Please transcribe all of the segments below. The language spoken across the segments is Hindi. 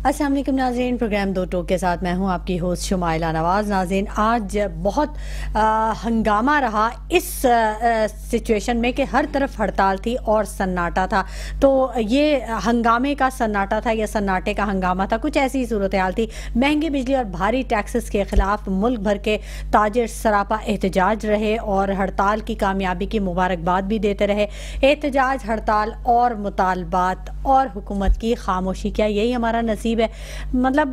अस्सलाम वालेकुम नाज़रीन, प्रोग्राम दो टोक के साथ मैं हूं आपकी होस्ट शुमाइला नवाज़। नाज़रीन, आज बहुत हंगामा रहा इस सिचुएशन में कि हर तरफ हड़ताल थी और सन्नाटा था। तो ये हंगामे का सन्नाटा था या सन्नाटे का हंगामा था, कुछ ऐसी सूरत हाल थी। महंगी बिजली और भारी टैक्सेस के खिलाफ मुल्क भर के ताजिर सरापा एहतजाज रहे और हड़ताल की कामयाबी की मुबारकबाद भी देते रहे। एहतजाज, हड़ताल और मुतालबात और हुकूमत की खामोशी, क्या यही हमारा नसीब है? मतलब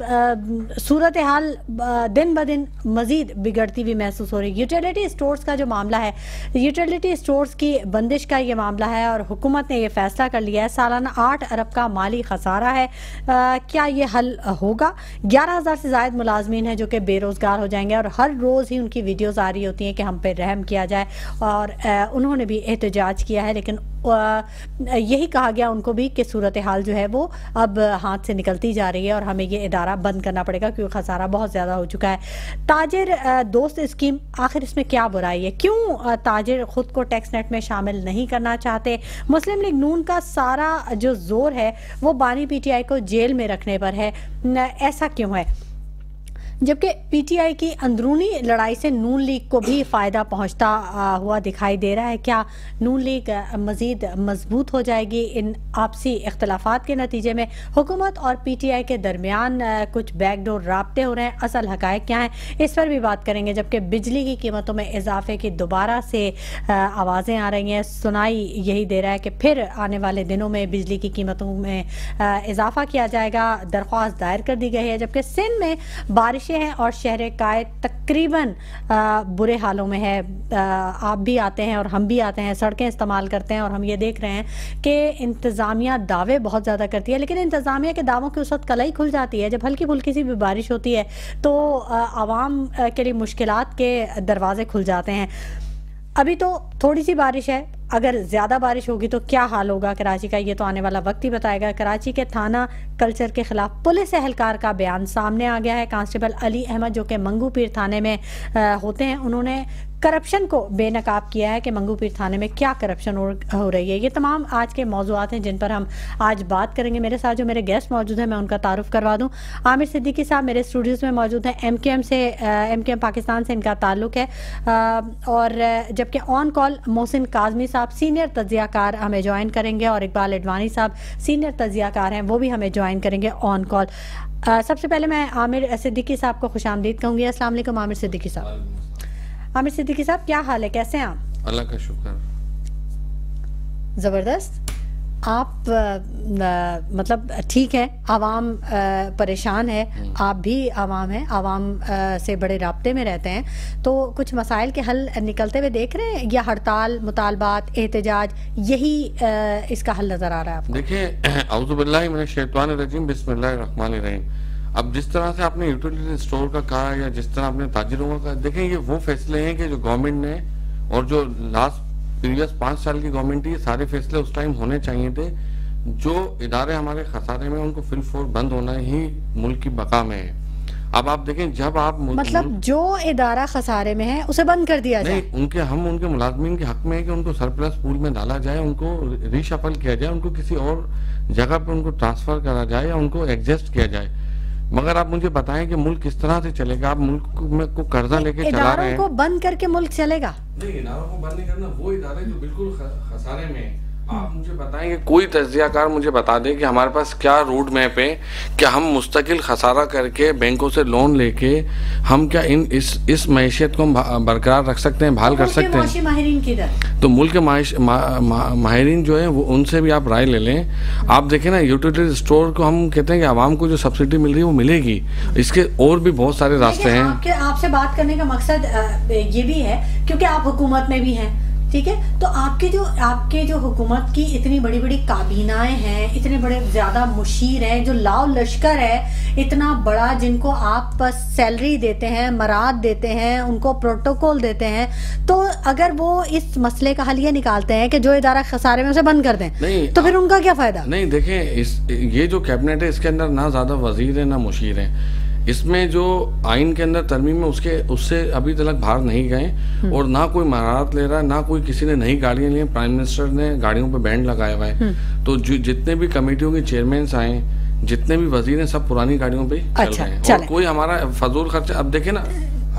सूरत हाल दिन ब दिन मजीद बिगड़ती हुई महसूस हो रही। यूटिलिटी स्टोर्स का जो मामला है, यूटिलिटी स्टोर्स की बंदिश का ये मामला है और हुकूमत ने ये फैसला कर लिया है। सालाना 8 अरब का माली खसारा है। क्या ये हल होगा? 11,000 से ज़ायद मुलाजमीन हैं जो कि बेरोज़गार हो जाएंगे और हर रोज़ ही उनकी वीडियोज़ आ रही होती हैं कि हम पे रहम किया जाए। और उन्होंने भी एहतजाज किया है, लेकिन यही कहा गया उनको भी कि सूरत हाल जो है वो अब हाथ से निकलती जा रही है और हमें ये इदारा बंद करना पड़ेगा क्योंकि खसारा बहुत ज़्यादा हो चुका है। ताजिर दोस्त स्कीम, आखिर इसमें क्या बुराई है? क्यों ताजिर खुद को टैक्स नेट में शामिल नहीं करना चाहते? मुस्लिम लीग नून का सारा जो जोर है वो बानी पीटीआई को जेल में रखने पर है, ऐसा क्यों है? जबकि पीटीआई की अंदरूनी लड़ाई से नून लीग को भी फ़ायदा पहुंचता हुआ दिखाई दे रहा है। क्या नून लीग मज़ीद मजबूत हो जाएगी इन आपसी इख्तलाफात के नतीजे में? हुकूमत और पीटीआई के दरमियान कुछ बैकडोर राब्ते हो रहे हैं, असल हक़ाइक़ क्या हैं, इस पर भी बात करेंगे। जबकि बिजली की कीमतों में इजाफे की दोबारा से आवाज़ें आ रही हैं। सुनाई यही दे रहा है कि फिर आने वाले दिनों में बिजली की कीमतों में इजाफा किया जाएगा। दरख्वास्त दायर कर दी गई है। जबकि सिंध में बारिश हैं और शहर काय तकरीबन बुरे हालों में है। आप भी आते हैं और हम भी आते हैं, सड़कें इस्तेमाल करते हैं और हम ये देख रहे हैं कि इंतज़ामिया दावे बहुत ज़्यादा करती है, लेकिन इंतज़ामिया के दावों की उस वक्त कलाई खुल जाती है जब हल्की फुल्की सी भी बारिश होती है तो आवाम के लिए मुश्किलात के दरवाजे खुल जाते हैं। अभी तो थोड़ी सी बारिश है, अगर ज़्यादा बारिश होगी तो क्या हाल होगा कराची का, ये तो आने वाला वक्त ही बताएगा। कराची के थाना कल्चर के खिलाफ पुलिस एहलकार का बयान सामने आ गया है। कांस्टेबल अली अहमद जो कि मंगू पीर थाने में होते हैं, उन्होंने करप्शन को बेनकाब किया है कि मंगू पीर थाने में क्या करप्शन हो रही है। ये तमाम आज के मौज़ूआत हैं जिन पर हम आज बात करेंगे। मेरे साथ जो मेरे गेस्ट मौजूद हैं मैं उनका तारुफ करवा दूं। आमिर सिद्दीकी साहब मेरे स्टूडियोज़ में मौजूद हैं। एमकेएम पाकिस्तान से इनका ताल्लुक़ है। और जबकि ऑन कॉल मोहसिन काज़मी साहब सीनियर तज्ज़ियाकार हमें ज्वाइन करेंगे और इकबाल एडवानी साहब सीनियर तज्ज़ियाकार हैं, वो भी हमें ज्वाइन करेंगे ऑन कॉल। सबसे पहले मैं आमिर सिद्दीकी साहब को खुशामदीद कहूँगी। अस्सलाम वालेकुम आमिर सिद्दीकी साहब। आमिर सिद्दीकी साहब, क्या हाल है, कैसे हैं आप? अल्लाह का शुक्र। ज़बरदस्त। आप मतलब ठीक है, आवाम परेशान है, आप भी आवाम हैं, आवाम से बड़े राब्ते में रहते हैं, तो कुछ मसाइल के हल निकलते हुए देख रहे हैं या हड़ताल, मुतालबात, एहतजाज, यही इसका हल नज़र आ रहा है आपको? देखिए, औज़ु बिल्लाहि मिनश शैतानिर रजीम, बिस्मिल्लाहिर रहमानिर रहीम। अब जिस तरह से आपने यूटिलिटी स्टोर का कहा या जिस तरह आपने ताजिरों का कहा, देखें ये वो फैसले हैं कि जो गवर्नमेंट ने और जो लास्ट प्रीवियस 5 साल की गवर्नमेंट थी, ये सारे फैसले उस टाइम होने चाहिए थे। जो इदारे हमारे खसारे में उनको फिल फोर बंद होना ही मुल्क की बका में है। अब आप देखें, जब आप मतलब जो इदारा खसारे में है उसे बंद कर दिया जाए? हम उनके मुलाजमीन के हक में है कि उनको सरप्लस पूल में डाला जाए, उनको रीशफल किया जाए, उनको किसी और जगह पर उनको ट्रांसफर करा जाए या उनको एडजस्ट किया जाए। मगर आप मुझे बताएं कि मुल्क किस तरह से चलेगा? आप मुल्क में को कर्जा लेके चला रहे हैं। इदारों को बंद करके मुल्क चलेगा? नहीं, इदारों को बंद नहीं करना, वो इदारे जो बिल्कुल खसारे में है। आप मुझे बताएं कि कोई तज्जियाकार मुझे बता दे कि हमारे पास क्या रूट मैप है, क्या हम मुस्तकिल खसारा करके बैंकों से लोन लेके हम क्या इस मैशियत को बरकरार रख सकते हैं, बहाल कर सकते हैं? माहिरीन किधर? तो मुल्क के माहिरीन जो है वो उनसे भी आप राय ले लें। आप देखें ना, यूटिलिटी स्टोर को हम कहते हैं कि आवाम को जो सब्सिडी मिल रही है वो मिलेगी, इसके और भी बहुत सारे रास्ते हैं। आपसे बात करने का मकसद ये भी है क्योंकि आप हुकूमत में भी हैं, ठीक है? तो आपके जो हुकूमत की इतनी बड़ी बड़ी काबीनाएं हैं, इतने बड़े ज्यादा मुशीर हैं, जो लाव लश्कर है इतना बड़ा, जिनको आप सैलरी देते हैं, मराद देते हैं, उनको प्रोटोकॉल देते हैं, तो अगर वो इस मसले का हल ये निकालते हैं कि जो इदारा खसारे में उसे बंद कर दें, तो फिर उनका क्या फायदा? नहीं, देखें, ये जो कैबिनेट है इसके अंदर ना ज्यादा वजीर है ना मुशीर है। इसमें जो आइन के अंदर तरमीम है उससे अभी तक बाहर नहीं गए और ना कोई महारत ले रहा है, ना कोई किसी ने नई गाड़ियां ली। प्राइम मिनिस्टर ने गाड़ियों पे बैंड लगाया हुआ है। तो जितने भी कमेटियों के चेयरमैन आए जितने भी वजीर हैं सब पुरानी गाड़ियों पे चल रहे हैं और कोई हमारा फजूल खर्चा। अब देखे ना,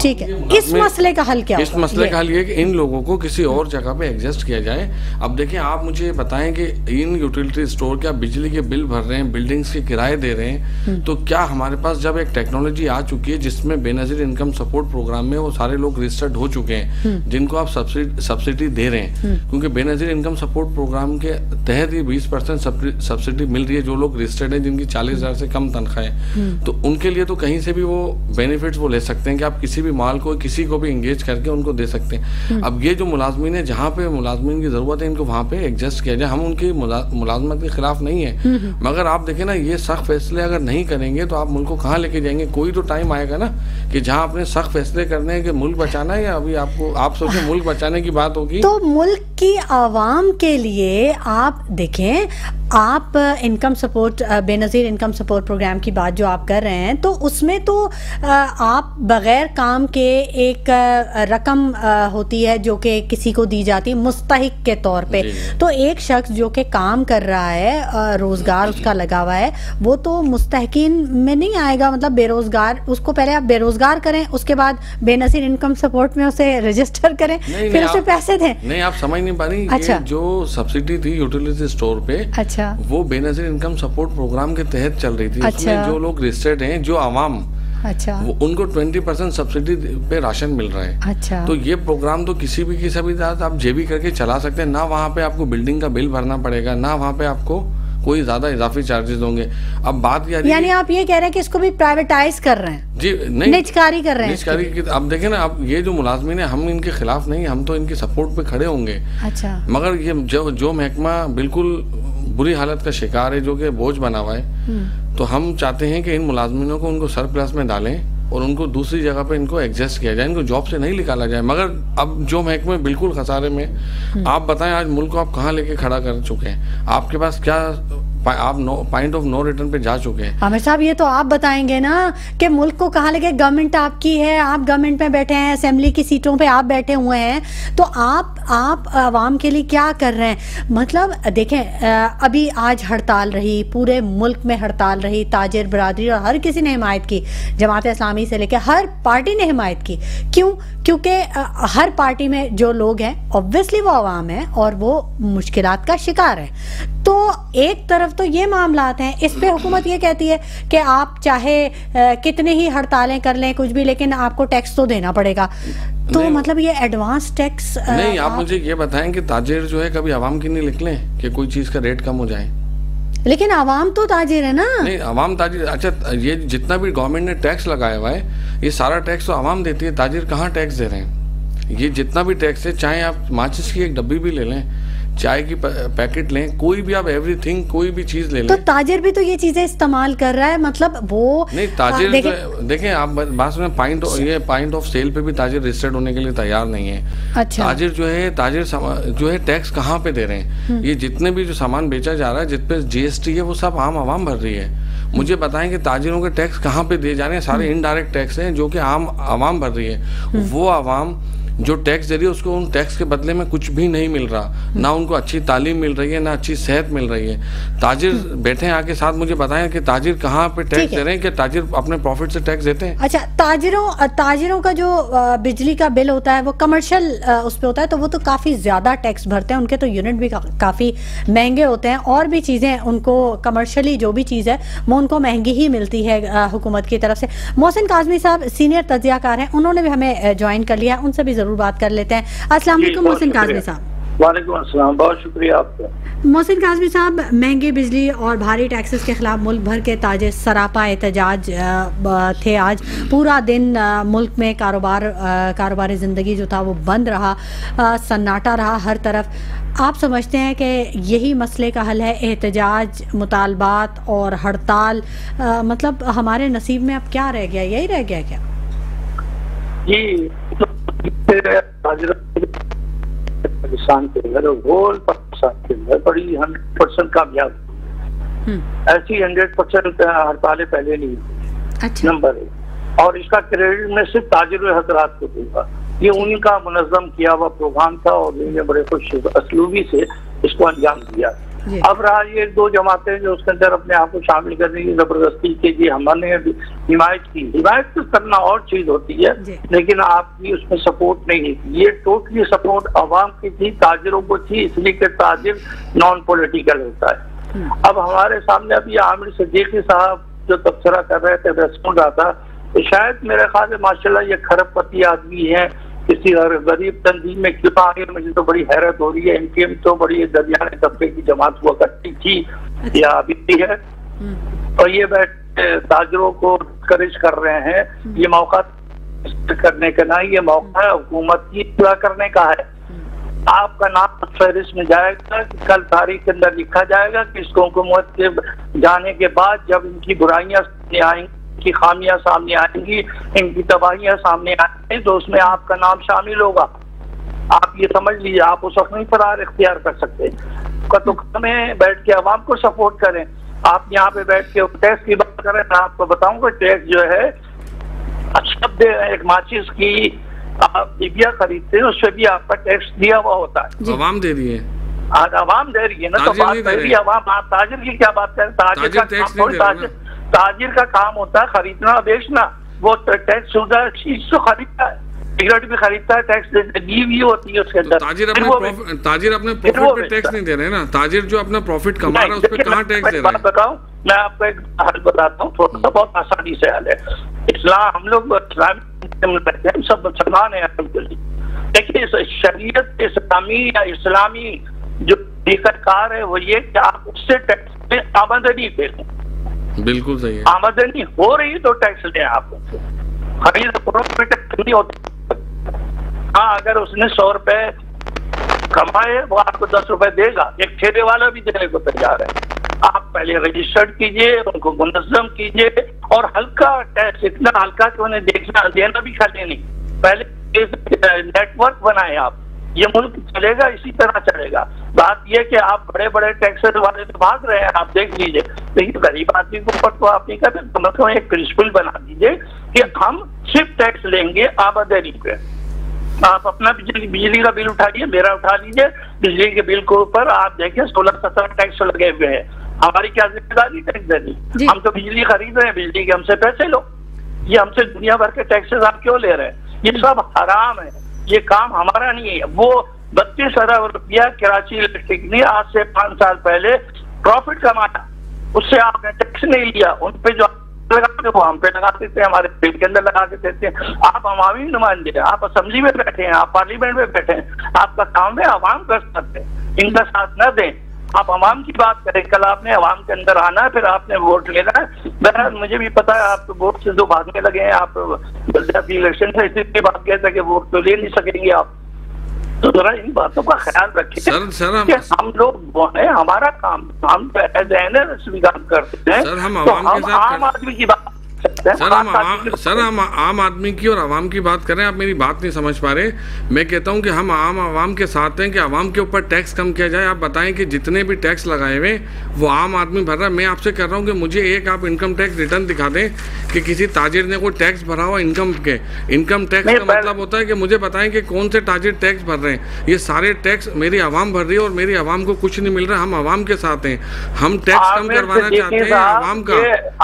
ठीक है, इस मसले का हल क्या? इस मसले का हल ये कि इन लोगों को किसी और जगह पे एडजस्ट किया जाए। अब देखिए, आप मुझे बताएं कि इन यूटिलिटी स्टोर क्या बिजली के बिल भर रहे हैं, बिल्डिंग्स के किराए दे रहे हैं, तो क्या हमारे पास जब एक टेक्नोलॉजी आ चुकी है जिसमें बेनजीर इनकम सपोर्ट प्रोग्राम में वो सारे लोग रजिस्टर्ड हो चुके हैं जिनको आप सब्सिडी दे रहे हैं, क्योंकि बेनजीर इनकम सपोर्ट प्रोग्राम के तहत ही 20% सब्सिडी मिल रही है जो लोग रजिस्टर्ड हैं जिनकी 40,000 से कम तनख्वाह है, तो उनके लिए तो कहीं से भी वो बेनिफिट्स वो ले सकते हैं कि आप किसी माल को किसी को भी एंगेज करके उनको दे सकते हैं। अब ये जो मुलाजमीन है, जहाँ पे मुलाजमीन की जरूरत है, इनको वहाँ पे एडजस्ट किया जाए। हम उनकी मुलाजमत के खिलाफ नहीं है, मगर आप देखें ना, ये सख्त फैसले अगर नहीं करेंगे तो आप मुल्क को कहाँ लेके जाएंगे? कोई तो टाइम आएगा ना कि जहाँ आपने सख्त फैसले करने हैं कि मुल्क बचाना है, या अभी आपको आप सोचें मुल्क बचाने की बात होगी तो मुल्क की आवाम के लिए आप देखें, आप income support, Benazir income support programme की बात जो आप कर रहे हैं, तो उसमें तो आप बगैर काम के एक रकम होती है जो कि किसी को दी जाती है मुस्तहिक के तौर पे। तो एक शख्स जो कि काम कर रहा है, रोजगार उसका लगा हुआ है, वो तो मुस्तहिकीन में नहीं आएगा। मतलब बेरोजगार, उसको पहले आप बेरोजगार करें, उसके बाद बेनजीर इनकम सपोर्ट में उसे रजिस्टर करें, फिर उसे पैसे दें। नहीं, आप समझ नहीं पा रही। अच्छा, जो सब्सिडी थी यूटिलिटी स्टोर पे, अच्छा, वो बेनजीर इनकम सपोर्ट प्रोग्राम के तहत चल रही थी। अच्छा, उसमें जो लोग रजिस्टर्ड हैं, जो आवाम, अच्छा, वो उनको 20% सब्सिडी पे राशन मिल रहा है। अच्छा, तो ये प्रोग्राम तो किसी भी आप जेबी करके चला सकते हैं ना। वहाँ पे आपको बिल्डिंग का बिल भरना पड़ेगा, ना वहाँ पे आपको कोई ज्यादा इजाफी चार्जेस होंगे। अब बात यानी आप ये कह रहे हैं कि इसको भी प्राइवेटाइज कर रहे हैं? जी नहीं, निजकारी कर रहे हैं, निजकारी की। अब देखें ना, अब ये जो मुलाजमीन है, हम इनके खिलाफ नहीं, हम तो इनके सपोर्ट पे खड़े होंगे। अच्छा, मगर ये जो महकमा बिल्कुल बुरी हालत का शिकार है, जो कि बोझ बना हुआ है, तो हम चाहते हैं कि इन मुलाजमीनों को उनको सरप्लस में डालें और उनको दूसरी जगह पे इनको एडजस्ट किया जाए, इनको जॉब से नहीं निकाला जाए। मगर अब जो महकमे बिल्कुल खसारे में, आप बताएं आज मुल्क को आप कहाँ लेके खड़ा कर चुके हैं? आपके पास क्या, आप पॉइंट ऑफ नो रिटर्न पे जा चुके हैं। आमिर साहब, ये तो आप बताएंगे ना कि मुल्क को कहाँ लेके। गवर्नमेंट आपकी है, आप गवर्नमेंट में बैठे हैं, असेंबली की सीटों पे आप बैठे हुए हैं, तो आप आवाम के लिए क्या कर रहे हैं? मतलब देखें, अभी आज हड़ताल रही, पूरे मुल्क में हड़ताल रही, ताजिर बरादरी और हर किसी ने हिमायत की, जमात इस्लामी से लेकर हर पार्टी ने हिमायत की। क्यों? क्योंकि हर पार्टी में जो लोग हैं, ऑब्वियसली वो आवाम है और वो मुश्किलात का शिकार है। तो एक तरफ तो ये मामलात हैं, इस पे हुकूमत ये कहती है कि आप चाहे कितने ही हड़तालें कर लें, कुछ भी, लेकिन आपको टैक्स तो देना पड़ेगा। तो मतलब ये एडवांस टैक्स नहीं। आप मुझे ये बताएं कि ताजिर जो है कभी आवाम की नहीं निकले कि कोई चीज का रेट कम हो जाए? लेकिन आवाम तो ताजिर है ना। नहीं, आवाम ताजिर। अच्छा, ये जितना भी गवर्नमेंट ने टैक्स लगाया हुआ है, ये सारा टैक्स तो आवाम देती है। ताजिर कहाँ टैक्स दे रहे हैं? ये जितना भी टैक्स है, चाहे आप माचिस की एक डब्बी भी ले लें, चाय की पैकेट लें, कोई भी आप एवरीथिंग, कोई भी चीज ले लें, तो ताजिर भी तो ये चीजें इस्तेमाल कर रहा है। मतलब वो नहीं, ताजिर देखें आप बात सुने, पॉइंट ऑफ सेल पे भी ताजिर रजिस्टर्ड होने के लिए तैयार नहीं है। अच्छा, ताजिर जो है टैक्स कहाँ पे दे रहे हैं? ये जितने भी जो सामान बेचा जा रहा है, जितने जीएसटी है, वो सब आवाम भर रही है। मुझे बताएं कि ताजिरों के टैक्स कहाँ पे दिए जा रहे हैं? सारे इनडायरेक्ट टैक्स हैं जो कि आवाम भर रही है। वो आवाम जो टैक्स दे रही है, उसको उन टैक्स के बदले में कुछ भी नहीं मिल रहा, ना उनको अच्छी तालीम मिल रही है, ना अच्छी सेहत मिल रही है। ताजिर बैठे हैं आके साथ मुझे बताएं कि ताजिर कहाँ पे टैक्स दे रहे हैं, कि ताजिर अपने प्रॉफिट से टैक्स देते हैं? अच्छा, ताजिरों का जो बिजली का बिल होता है वो कमर्शियल उस पे होता है, तो वो तो काफी ज्यादा टैक्स भरते हैं, उनके तो यूनिट भी काफी महंगे होते हैं, और भी चीजें उनको कमर्शियली जो भी चीज है वो उनको महंगी ही मिलती है हुकूमत की तरफ से। मोहसिन काज़मी साहब सीनियर तज्जियाकार हैं, उन्होंने भी हमें ज्वाइन कर लिया, उनसे भी बात कर लेते हैं। अस्सलाम वालेकुम मोहसिन काज़मी साहब। वालेकुम अस्सलाम, बहुत शुक्रिया आपका। मोहसिन काज़मी साहब, महंगी बिजली और भारी टैक्सेस के खिलाफ मुल्क भर के ताजिर सरापा एहतजाज थे। आज पूरा दिन मुल्क में कारोबारी ज़िंदगी जो था वो बंद रहा, सन्नाटा रहा हर तरफ। आप समझते हैं कि यही मसले का हल है, एहतजाज, मुतालबात और हड़ताल? मतलब हमारे नसीब में अब क्या रह गया, यही रह गया क्या? जी, पाकिस्तान के अंदर, होल पाकिस्तान के अंदर बड़ी 100% कामयाब, ऐसी 100% हड़तालें पहले नहीं हुई। अच्छा। नंबर 1, और इसका क्रेडिट में सिर्फ ताजिर हजरात को दूंगा। ये उनका मुनज़्ज़म किया हुआ प्रोग्राम था और उन्होंने बड़े खुश असलूबी से इसको अंजाम दिया। अब रहा ये 2 जमातें जो उसके अंदर अपने आप को शामिल करने की जबरदस्ती के लिए हमने हिमायत की। हिमायत तो करना और चीज होती है, लेकिन आपकी उसमें सपोर्ट नहीं है। ये टोटली सपोर्ट अवाम की थी, ताजिरों को थी, इसलिए कि ताजिर नॉन पॉलिटिकल होता है। अब हमारे सामने अभी आमिर सिद्दीकी साहब जो तबसरा कर रहे थे, मैं सुन रहा था, तो शायद मेरे ख्याल से माशाल्लाह ये खरबपति आदमी है, किसी गरीब तंजीम में क्यों आगे, मुझे तो बड़ी हैरत हो रही है। इनकी तो बड़ी दरमियाने तबके की जमात हुआ करती थी या अभी भी है, और ये बैठ ताजरों को करेज कर रहे हैं। ये मौका करने का ना, ये मौका है हुकूमत की पूरा करने का है। आपका नाम फहरिस्त में जाएगा, कल तारीख के अंदर लिखा जाएगा कि इसको हुकूमत के जाने के बाद जब इनकी बुराइयां सामने आएंगी, इनकी खामियां सामने आएंगी, इनकी तबाहियां सामने आएंगी, तो उसमें आपका नाम शामिल होगा। आप ये समझ लीजिए, आप उस वक्त नहीं फरार इख्तियार कर सकते। तो हमें बैठ के अवाम को सपोर्ट करें। आप यहाँ पे बैठ के टैक्स की बात करें, मैं आपको बताऊंगा टैक्स जो है शब्द एक माचिस की आप डिबिया खरीदते हैं, उससे भी आपका टैक्स दिया हुआ होता है। अवाम दे रही है, अवाम दे रही है ना, तो बात रही अवाम। आप ताजिर की क्या बात करें? ताजिर का काम होता है खरीदना बेचना, वो टैक्स शुदा चीज तो खरीदता है, सिगरेट भी खरीदता है, टैक्स दी हुई होती है उसके अंदर। ताजिर अपने प्रॉफिट पे टैक्स नहीं दे रहे ना, ताजिर जो अपना प्रॉफिट कमा रहा है उस पे कहाँ टैक्स दे रहा है? बताऊं, मैं आपको एक हल बताता हूँ, थोड़ा सा बहुत आसानी से हल है। इस्लाम, हम लोग इस्लाम सब मुसलमान है। देखिए शरीयत इस्लामी या इस्लामी जो तरीकाकार है वो ये कि आप उससे टैक्स में आमदनी पे, बिल्कुल सही है, आमदनी हो रही तो टैक्स दें। आप खरीद टैक्स नहीं होता। हाँ, अगर उसने 100 रुपए कमाए वो आपको 10 रुपए देगा, एक ठेले वाला भी देने को तैयार है। आप पहले रजिस्टर्ड कीजिए, उनको मुनज़्ज़म कीजिए, और हल्का टैक्स, इतना हल्का कि उन्हें देखना देना भी खाली नहीं, पहले नेटवर्क बनाए आप। ये मुल्क चलेगा, इसी तरह चलेगा। बात यह कि आप बड़े बड़े टैक्सेस वाले तो भाग रहे हैं, आप देख लीजिए, लेकिन गरीब आदमी के ऊपर तो आप नहीं करते। तो मतलब एक प्रिंसिपल बना दीजिए कि हम सिर्फ टैक्स लेंगे आमदनी पे। आप अपना बिजली का बिल उठाइए, मेरा उठा लीजिए, बिजली के बिल के ऊपर आप देखिए 16-17 टैक्स लगे हुए हैं। हमारी क्या जिम्मेदारी टैक्स देनी? हम तो बिजली खरीद रहे हैं, बिजली के हमसे पैसे लो। ये हमसे दुनिया भर के टैक्सेस आप क्यों ले रहे हैं? ये सब हराम है, ये काम हमारा नहीं है। वो 32 अरब रुपया कराची इलेक्ट्रिक ने आज से 5 साल पहले प्रॉफिट कमाया, उससे आपने टैक्स नहीं लिया। उन पे जो लगाते वो हम पे लगा देते हैं, हमारे बिल के अंदर लगा के देते हैं। आप अवामी नुमाइंदे हैं, आप असेंबली में बैठे हैं, आप पार्लियामेंट में बैठे हैं, आपका काम है अवाम कर सकते हैं, इनका साथ न दें। आप अवाम की बात करें, कल आपने अवाम के अंदर आना है, फिर आपने वोट लेना है। बहरहाल मुझे भी पता है आप तो वोट से जो भागने लगे हैं, आप बल्दियाती इलेक्शन से इसलिए भाग गए थे कि वोट तो ले नहीं सकेंगे आप। तो जरा इन बातों का ख्याल रखिए कि हम लोग है, हमारा काम, हम एज एन काम करते हैं, तो हम आम आदमी की बात सर हम आम आदमी की और आवाम की बात कर रहे हैं। आप मेरी बात नहीं समझ पा रहे। मैं कहता हूं कि हम आवाम के साथ हैं कि आवाम के ऊपर टैक्स कम किया जाए। आप बताएं कि जितने भी टैक्स लगाए हुए वो आम आदमी भर रहा है। मैं आपसे कह रहा हूं कि मुझे एक आप इनकम टैक्स रिटर्न दिखा दें कि किसी ताजिर ने कोई टैक्स भरा हुआ इनकम के। इनकम टैक्स का मतलब होता है कि मुझे बताएं कि कौन से ताजिर टैक्स भर रहे हैं। ये सारे टैक्स मेरी आवाम भर रही है और मेरी आवाम को कुछ नहीं मिल रहा। हम आवाम के साथ हैं, हम टैक्स कम करवाना चाहते हैं आवाम का।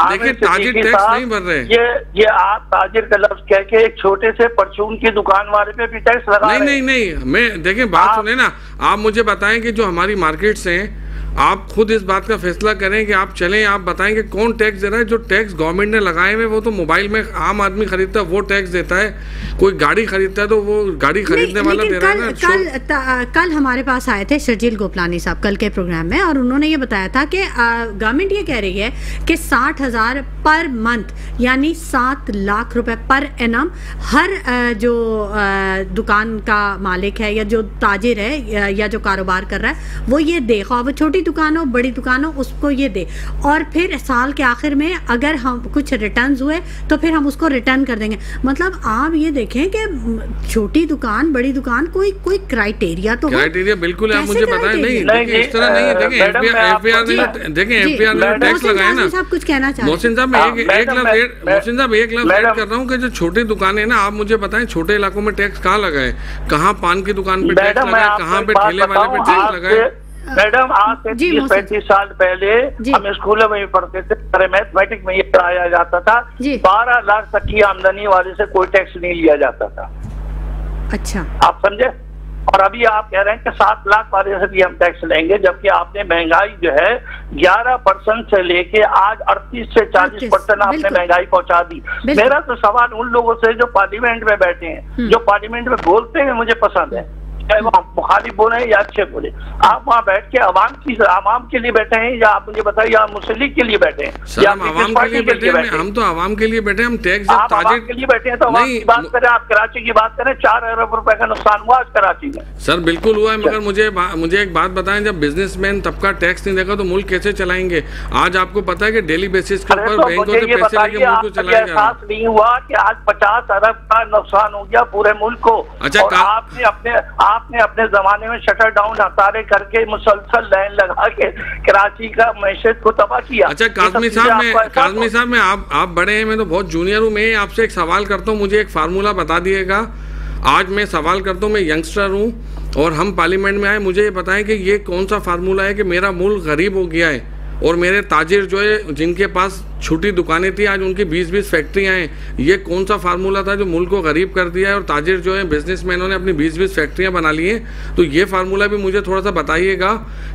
देखिए ताजिर टैक्स नहीं भर रहे। ये आप ताजिर का लफ्ज कह के एक छोटे से परचून की दुकान वाले पे भी टैक्स लगा रहे हैं। नहीं, मैं देखिए बात सुने ना, आप मुझे बताएं कि जो हमारी मार्केट्स हैं, आप खुद इस बात का फैसला करें कि आप चलें, आप बताएं कि कौन टैक्स दे रहा है। जो टैक्स गवर्नमेंट ने लगाए हुए वो तो मोबाइल में आम आदमी खरीदता है वो टैक्स देता है, कोई गाड़ी खरीदता है तो वो गाड़ी खरीदने वाला दे रहा है ना। कल हमारे पास आए थे शर्जील गोपलानी साहब कल के प्रोग्राम में, और उन्होंने ये बताया था कि गवर्नमेंट ये कह रही है कि 60,000 पर मंथ यानी 7 लाख रुपए पर एनम हर जो दुकान का मालिक है या जो ताजिर है या जो कारोबार कर रहा है वो ये दे, वो छोटी दुकान हो बड़ी दुकान हो उसको ये दे। और फिर साल के आखिर में अगर हम कुछ रिटर्न्स हुए तो फिर हम उसको रिटर्न कर देंगे। मतलब आप ये देखें कि छोटी दुकान बड़ी दुकान कोई क्राइटेरिया तो क्राइटेरिया बिल्कुल है। मुझे बताएं नहीं, इस तरह नहीं है। देखें एफबीआर ने टैक्स लगाया ना। सब कुछ कहना चाहते हैं मोहसिन साहब, मैं एक लफ्ज ऐड कर रहा हूँ कि जो छोटी दुकानें ना, आप मुझे बताएं छोटे इलाकों में टैक्स कहाँ लगाए, कहाँ पान की दुकान पे टैक्स लगाए, कहाँ पे ठेले वाले पे टैक्स लगाए। मैडम आज से 30-35 साल पहले हम स्कूलों में भी पढ़ते थे, मैथमेटिक्स में ये पढ़ाया जाता था, 12 लाख तक की आमदनी वाले से कोई टैक्स नहीं लिया जाता था। अच्छा, आप समझे? और अभी आप कह रहे हैं कि 7 लाख वाले से भी हम टैक्स लेंगे, जबकि आपने महंगाई जो है 11% से लेके आज 38 से 40% आपने महंगाई पहुंचा दी। मेरा तो सवाल उन लोगों से जो पार्लियामेंट में बैठे हैं, जो पार्लियामेंट में बोलते हैं मुझे पसंद है, चाहे वो बुखारी बोले या अच्छे बोले, आप वहाँ बैठ के आवाम के लिए बैठे हैं या आप मुझे बताइए आप मुस्लिम लीग के लिए बैठे हैं या आवाम के लिए बैठे हैं? हम तो आवाम के लिए बैठे हैं। हम टैक्स आप आवाम के लिए बैठे हैं तो आवाम की बात करें, आप कराची की बात करें, 4 अरब रुपए का नुकसान हुआ आज कराची में। सर बिल्कुल हुआ है, मगर मुझे एक बात बताएं, जब बिजनेसमैन तबका टैक्स नहीं देगा तो मुल्क कैसे चलाएंगे? आज आपको पता है कि डेली बेसिस के ऊपर बैंकों से पैसे लेके मुल्क को चलाया जा रहा है। एहसास नहीं हुआ कि आज 50 अरब का नुकसान हो गया पूरे मुल्क को। अच्छा, आपने अपने जमाने में शटर डाउन हड़तालें करके मुसलसल लाइन लगा के कराची का मैशत को तबाह किया। अच्छा काज़मी साहब मैं आप बड़े हैं, मैं तो बहुत जूनियर हूँ, मैं आपसे एक सवाल करता हूँ, मुझे एक फार्मूला बता दिएगा। आज मैं सवाल करता हूँ, मैं यंगस्टर हूँ और हम पार्लियामेंट में आए, मुझे ये बताएं कि ये कौन सा फार्मूला है कि मेरा मुल्क गरीब हो गया है और मेरे ताजिर जो है जिनके पास छोटी दुकानें थी आज उनकी 20-20 फैक्ट्रियां हैं। ये कौन सा फार्मूला था जो मुल्क को गरीब कर दिया है और ताजिर जो है बिजनेसमैनों ने अपनी 20-20 फैक्ट्रियां बना ली हैं? तो ये फार्मूला भी मुझे थोड़ा सा बताइएगा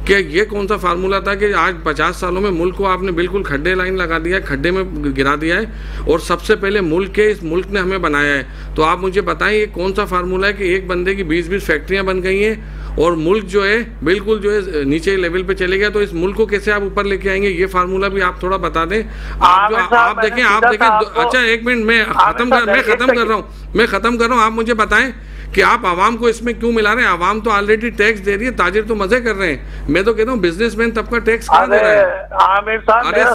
कि ये कौन सा फार्मूला था कि आज 50 सालों में मुल्क को आपने बिल्कुल खड्डे लाइन लगा दिया है, खड्डे में गिरा दिया है और सबसे पहले इस मुल्क ने हमें बनाया है। तो आप मुझे बताएं ये कौन सा फार्मूला है कि एक बंदे की 20-20 फैक्ट्रियाँ बन गई हैं और मुल्क जो है बिल्कुल जो है नीचे लेवल पे चले गया? तो इस मुल्क को कैसे आप ऊपर लेके आएंगे? ये फार्मूला भी आप थोड़ा बता दें। आप देखें अच्छा एक मिनट मैं खत्म कर रहा हूँ। आप मुझे बताएं कि आप आवाम को इसमें क्यों मिला रहे हैं? आवाम तो ऑलरेडी टैक्स दे रही है, ताजिर तो मजे कर रहे हैं। मैं तो कहता हूँ बिजनेसमैन तबका टैक्स कहाँ दे रहा है? आमिर साहब मेरा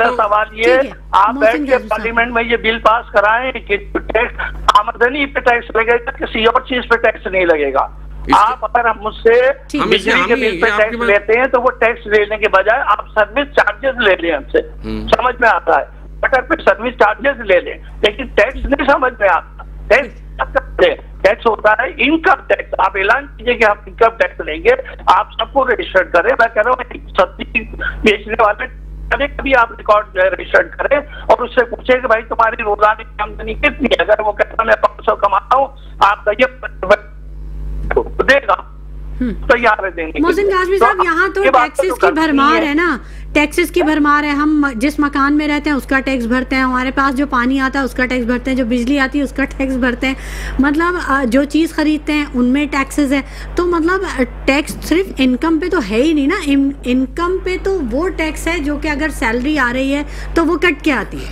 सवाल ये आप बैठ के पार्लियामेंट में ये बिल पास कराएं कि टैक्स आमदनी पे टैक्स लगेगा, किसी और चीज पे टैक्स नहीं लगेगा। आप अगर हम मुझसे बिजली के बिल पे टैक्स लेते हैं तो वो टैक्स लेने के बजाय आप सर्विस चार्जेस ले लें हमसे, समझ में आता है, बटर पे सर्विस चार्जेस ले लें, लेकिन टैक्स नहीं समझ में आता। टैक्स होता है इनकम टैक्स। आप ऐलान कीजिए कि आप इनकम टैक्स लेंगे, आप सबको रजिस्टर्ड करें। मैं कह रहा हूँ सब्जी बेचने वाले कभी आप रिकॉर्ड रजिस्टर्ड करें और उससे पूछे कि भाई तुम्हारी रोजाना की आमदनी कितनी है। अगर वो कहता मैं 500 कमाता हूँ, आप कहिए देगा, तैयार है देने। मोहसिन काज़मी साहब, यहाँ तो टैक्सेस की भरमार है ना, टैक्सेस की भरमार है। हम जिस मकान में रहते हैं उसका टैक्स भरते हैं, हमारे पास जो पानी आता है उसका टैक्स भरते हैं, जो बिजली आती है उसका टैक्स भरते हैं, मतलब जो चीज़ खरीदते हैं उनमें टैक्सेस है। तो मतलब टैक्स सिर्फ इनकम पे तो है ही नहीं ना, इनकम पे तो वो टैक्स है जो कि अगर सैलरी आ रही है तो वो कट के आती है।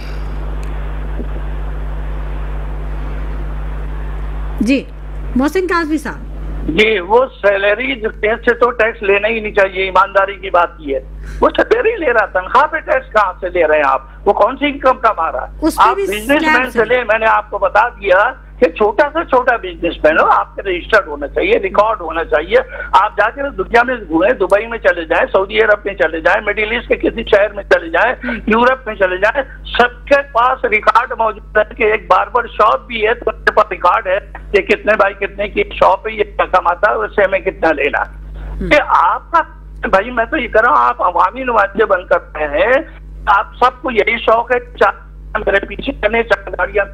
जी मोहसिन काज़मी साहब जी, वो सैलरी से तो टैक्स लेना ही नहीं चाहिए, ईमानदारी की बात की है। वो सैलरी ले रहा, तनख्वाह पे टैक्स कहाँ से ले रहे हैं आप? वो कौन सी इनकम कमा रहा है? आप बिजनेसमैन से ले, मैंने आपको बता दिया कि छोटा से छोटा बिजनेसमैन हो, आपके रजिस्टर्ड होना चाहिए, रिकॉर्ड होना चाहिए। आप जाकर दुनिया में घूमे, दुबई में चले जाएं, सऊदी अरब में चले जाएं, मिडिल ईस्ट के किसी शहर में चले जाएं, यूरोप में चले जाएं, सबके पास रिकॉर्ड मौजूद है कि एक बार्बर शॉप भी है तो उसके पास रिकॉर्ड है कि कितने बाई कितने की शॉप है, ये क्या कमाता है, उससे हमें कितना लेना। आपका भाई मैं तो ये कह रहा हूँ, आप अवामी नुमाइंदे बन करते हैं, आप सबको यही शौक है मेरे पीछे करने गाड़ियाँ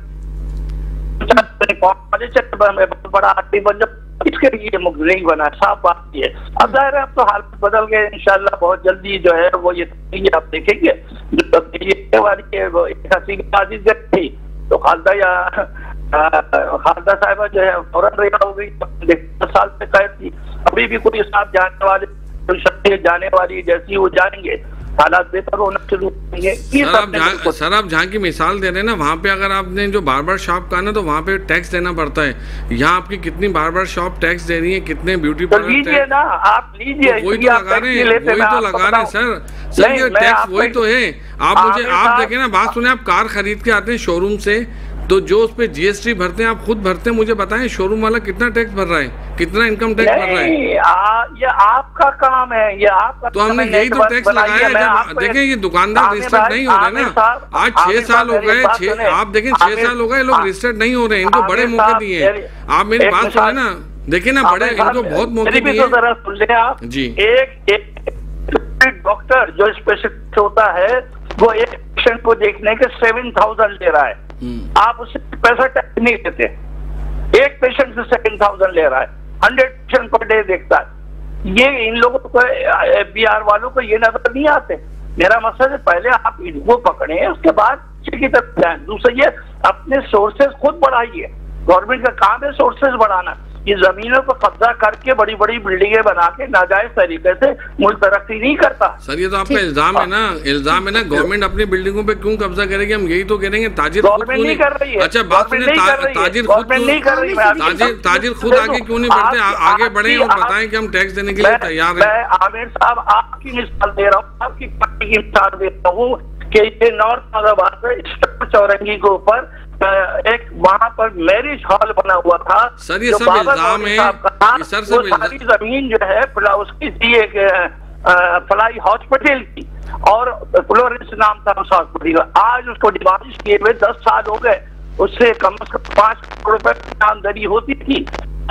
बड़ा आदमी बन जाओ, इसके लिए नहीं बना, साफ बात ये। अब जाहिर है अब तो हालत बदल गए, इंशाल्लाह बहुत जल्दी जो है वो ये आप देखेंगे जो वाली हसीन थी तो खालदा साहिबा जो है फौरन रिहा हो गई, 10 साल से कैद थी। अभी भी कोई साथ जाने वाले जाने वाली जैसी वो जाएंगे, हालात बेहतर होना शुरू होंगे। सर आप जहाँ की मिसाल दे रहे हैं ना, वहाँ पे अगर आपने जो बार्बर शॉप का ना तो वहाँ पे टैक्स देना पड़ता है। यहाँ आपकी कितनी बार्बर शॉप टैक्स दे रही है, कितने ब्यूटी पार्लर लीजिए ना, आप लीजिए, वही तो लगा रहे हैं सर ये टैक्स वही तो है। आप देखें ना, बात सुने, आप कार खरीद के आते हैं शोरूम से तो जो उस पे जीएसटी भरते हैं आप खुद भरते हैं, मुझे बताएं शोरूम वाला कितना टैक्स भर रहा है, कितना इनकम टैक्स भर रहा है? ये आपका काम है, ये आपका तो हमने यही तो टैक्स लगाया है। देखें ये दुकानदार रजिस्टर्ड नहीं हो रहे ना, आज 6 साल हो गए, आप देखें 6 साल हो गए लोग रजिस्टर्ड नहीं हो रहे, इनको बड़े मौके दिए हैं। आप मेरी बात सुने ना, देखिए ना, बड़े इनको बहुत मौके भी तो जरा सुन ले आप जी। एक डॉक्टर जो स्पेशलिस्ट होता है वो एक पेशेंट को देखने के 7,000 ले रहा है, आप उससे पैसा टैक्स नहीं देते। एक पेशेंट से 7,000 ले रहा है, 100 पेशेंट पर डे देखता है। ये इन लोगों को, FBR वालों को ये नजर नहीं आते। मेरा मकसद है पहले आप इनको पकड़े, उसके बाद की तरफ जाए। दूसरा ये अपने सोर्सेज खुद बढ़ाइए, गवर्नमेंट का काम है सोर्सेज बढ़ाना। ये जमीनों पर कब्जा करके बड़ी बड़ी बिल्डिंगें बना के नाजायज तरीके से मुल्क तरक्की नहीं करता। सर ये तो आपका इल्जाम है ना, गवर्नमेंट अपनी बिल्डिंगों पे क्यों कब्जा करेगी? हम यही तो कहेंगे ताजिर गवर्नमेंट नहीं कर रही है। अच्छा बात सुनिए, ताजिर खुद आगे क्यों नहीं बढ़ते? आगे बढ़े और बताएं कि हम टैक्स देने के लिए तैयार हैं। आमिर साहब आपकी मिसाल दे रहा हूँ, आपकी पार्टी की मिसाल दे रहा हूँ कि ये नॉर्थ औरंगाबाद चौरंगी के ऊपर एक वहाँ पर मैरिज हॉल बना हुआ था। सर ये सब इल्जाम है सर, सब सारी जमीन जो है उसकी थी एक फ्लाई हॉस्पिटल की, और फ्लोरेंस नाम था उस हॉस्पिटल का। आज उसको डिमोलिश किए हुए 10 साल हो गए। उससे कम से कम 5 करोड़ रुपए की आमदनी होती थी,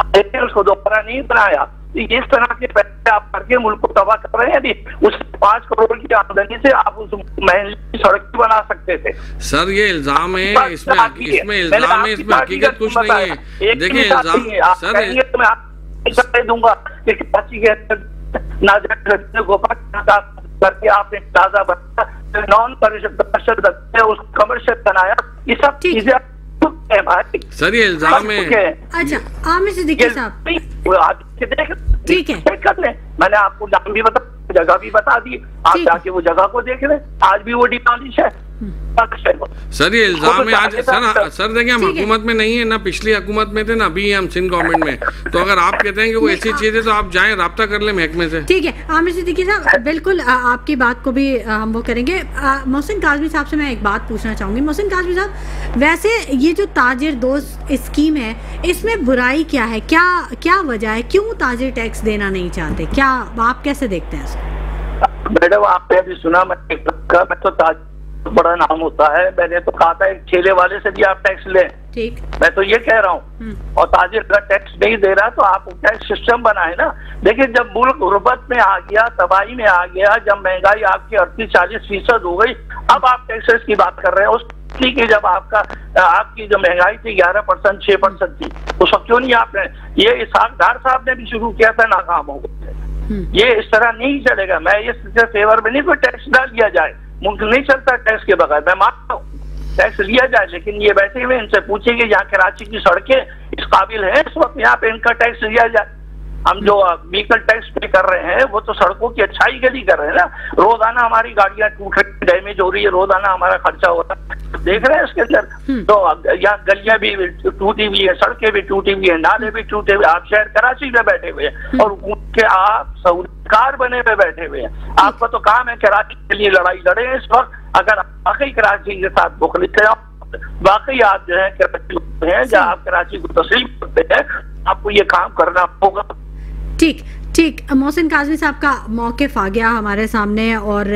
लेकिन उसको दोबारा नहीं बनाया। इस तरह के पैसे आप करके मुल्क को तबाह कर रहे हैं। उस 5 करोड़ की आमदनी से आप उस महल की सड़क भी बना सकते थे। सर ये इल्जाम है, इसमें इल्जाम है, इसमें हकीकत कुछ नहीं है। देखिए इल्जाम सर तो मैं आपको दूंगा कि कराची के नाजायज गोपा करके आपने ताजा बनाया, नॉन कमर्शियल उस कमर्शियल बनाया, ये सब चीजें सर ये इल्जाम है। अच्छा आमिर सिद्दीकी साहब ठीक है, कर ले, मैंने आपको नाम भी बता, जगह भी बता दी, आप जाके वो जगह को देख ले। आज भी वो डिमोलिश है। सर ये इल्जाम है आज सर देखिए हम हुकूमत में नहीं है ना, पिछली हुकूमत में थे ना, अभी हम सिंध गवर्नमेंट में। तो अगर आप कहते हैं कि वो ऐसी चीज है तो आप जाएं, राब्ता कर ले महकमे से। ठीक है आमिर सिद्दीकी साहब, बिल्कुल आपकी बात को भी हम वो करेंगे। मोहसिन काज़मी साहब से मैं एक बात पूछना चाहूंगी। मोहसिन काज़मी साहब, वैसे ये जो ताजिर दोस्त स्कीम है, इसमें बुराई क्या है? क्या वजह है, क्यों ताजिर टैक्स देना नहीं चाहते? क्या आप कैसे देखते हैं इसको? मैडम आपने अभी सुना, मैं तो ताजिर बड़ा नाम होता है। मैंने तो कहा था एक ठेले वाले से भी आप टैक्स लें, ठीक, मैं तो ये कह रहा हूँ। और ताजिर अगर टैक्स नहीं दे रहा तो आप टैक्स सिस्टम बनाए ना। देखिए जब मुल्क गुर्बत में आ गया, तबाही में आ गया, जब महंगाई आपकी 38-40% हो गई, अब आप टैक्सेस की बात कर रहे हैं। उस की जब आपकी जो महंगाई थी 11%, 6% थी, उस वक्त क्यों नहीं आपने ये इसहाक डार साहब ने भी शुरू किया था, नाकाम हो गए। ये इस तरह नहीं चलेगा। मैं ये फेवर में नहीं कोई टैक्स डाल दिया जाए, मुल्क नहीं चलता टैक्स के बगैर, मैं मानता हूँ टैक्स लिया जाए, लेकिन ये बैठे हुए इनसे पूछेंगे यहाँ कराची की सड़कें इस काबिल है इस वक्त यहाँ पे इनका टैक्स लिया जाए। हम जो व्हीकल टैक्स पे कर रहे हैं वो तो सड़कों की अच्छाई के लिए कर रहे हैं ना। रोजाना हमारी गाड़ियां टूट रही, डैमेज हो रही है, रोजाना हमारा खर्चा हो रहा है, देख रहे हैं इसके अंदर। तो यहाँ गलियां भी टूटी हुई है, सड़कें भी टूटी हुई है, नाले भी टूटे हुए। आप शहर कराची में बैठे हुए हैं और उनके आप सहूलियतकार बने हुए बैठे हुए हैं। आपका तो काम है कराची के लिए लड़ाई लड़े इस वक्त। अगर वाकई कराची के साथ मुखलिस है, वाकई आप जो है कराची हैं, जहाँ आप कराची को तस्लीम करते हैं, आपको ये काम करना होगा। ठीक, मोहसिन काज़मी साहब का मौक़िफ़ आ गया हमारे सामने, और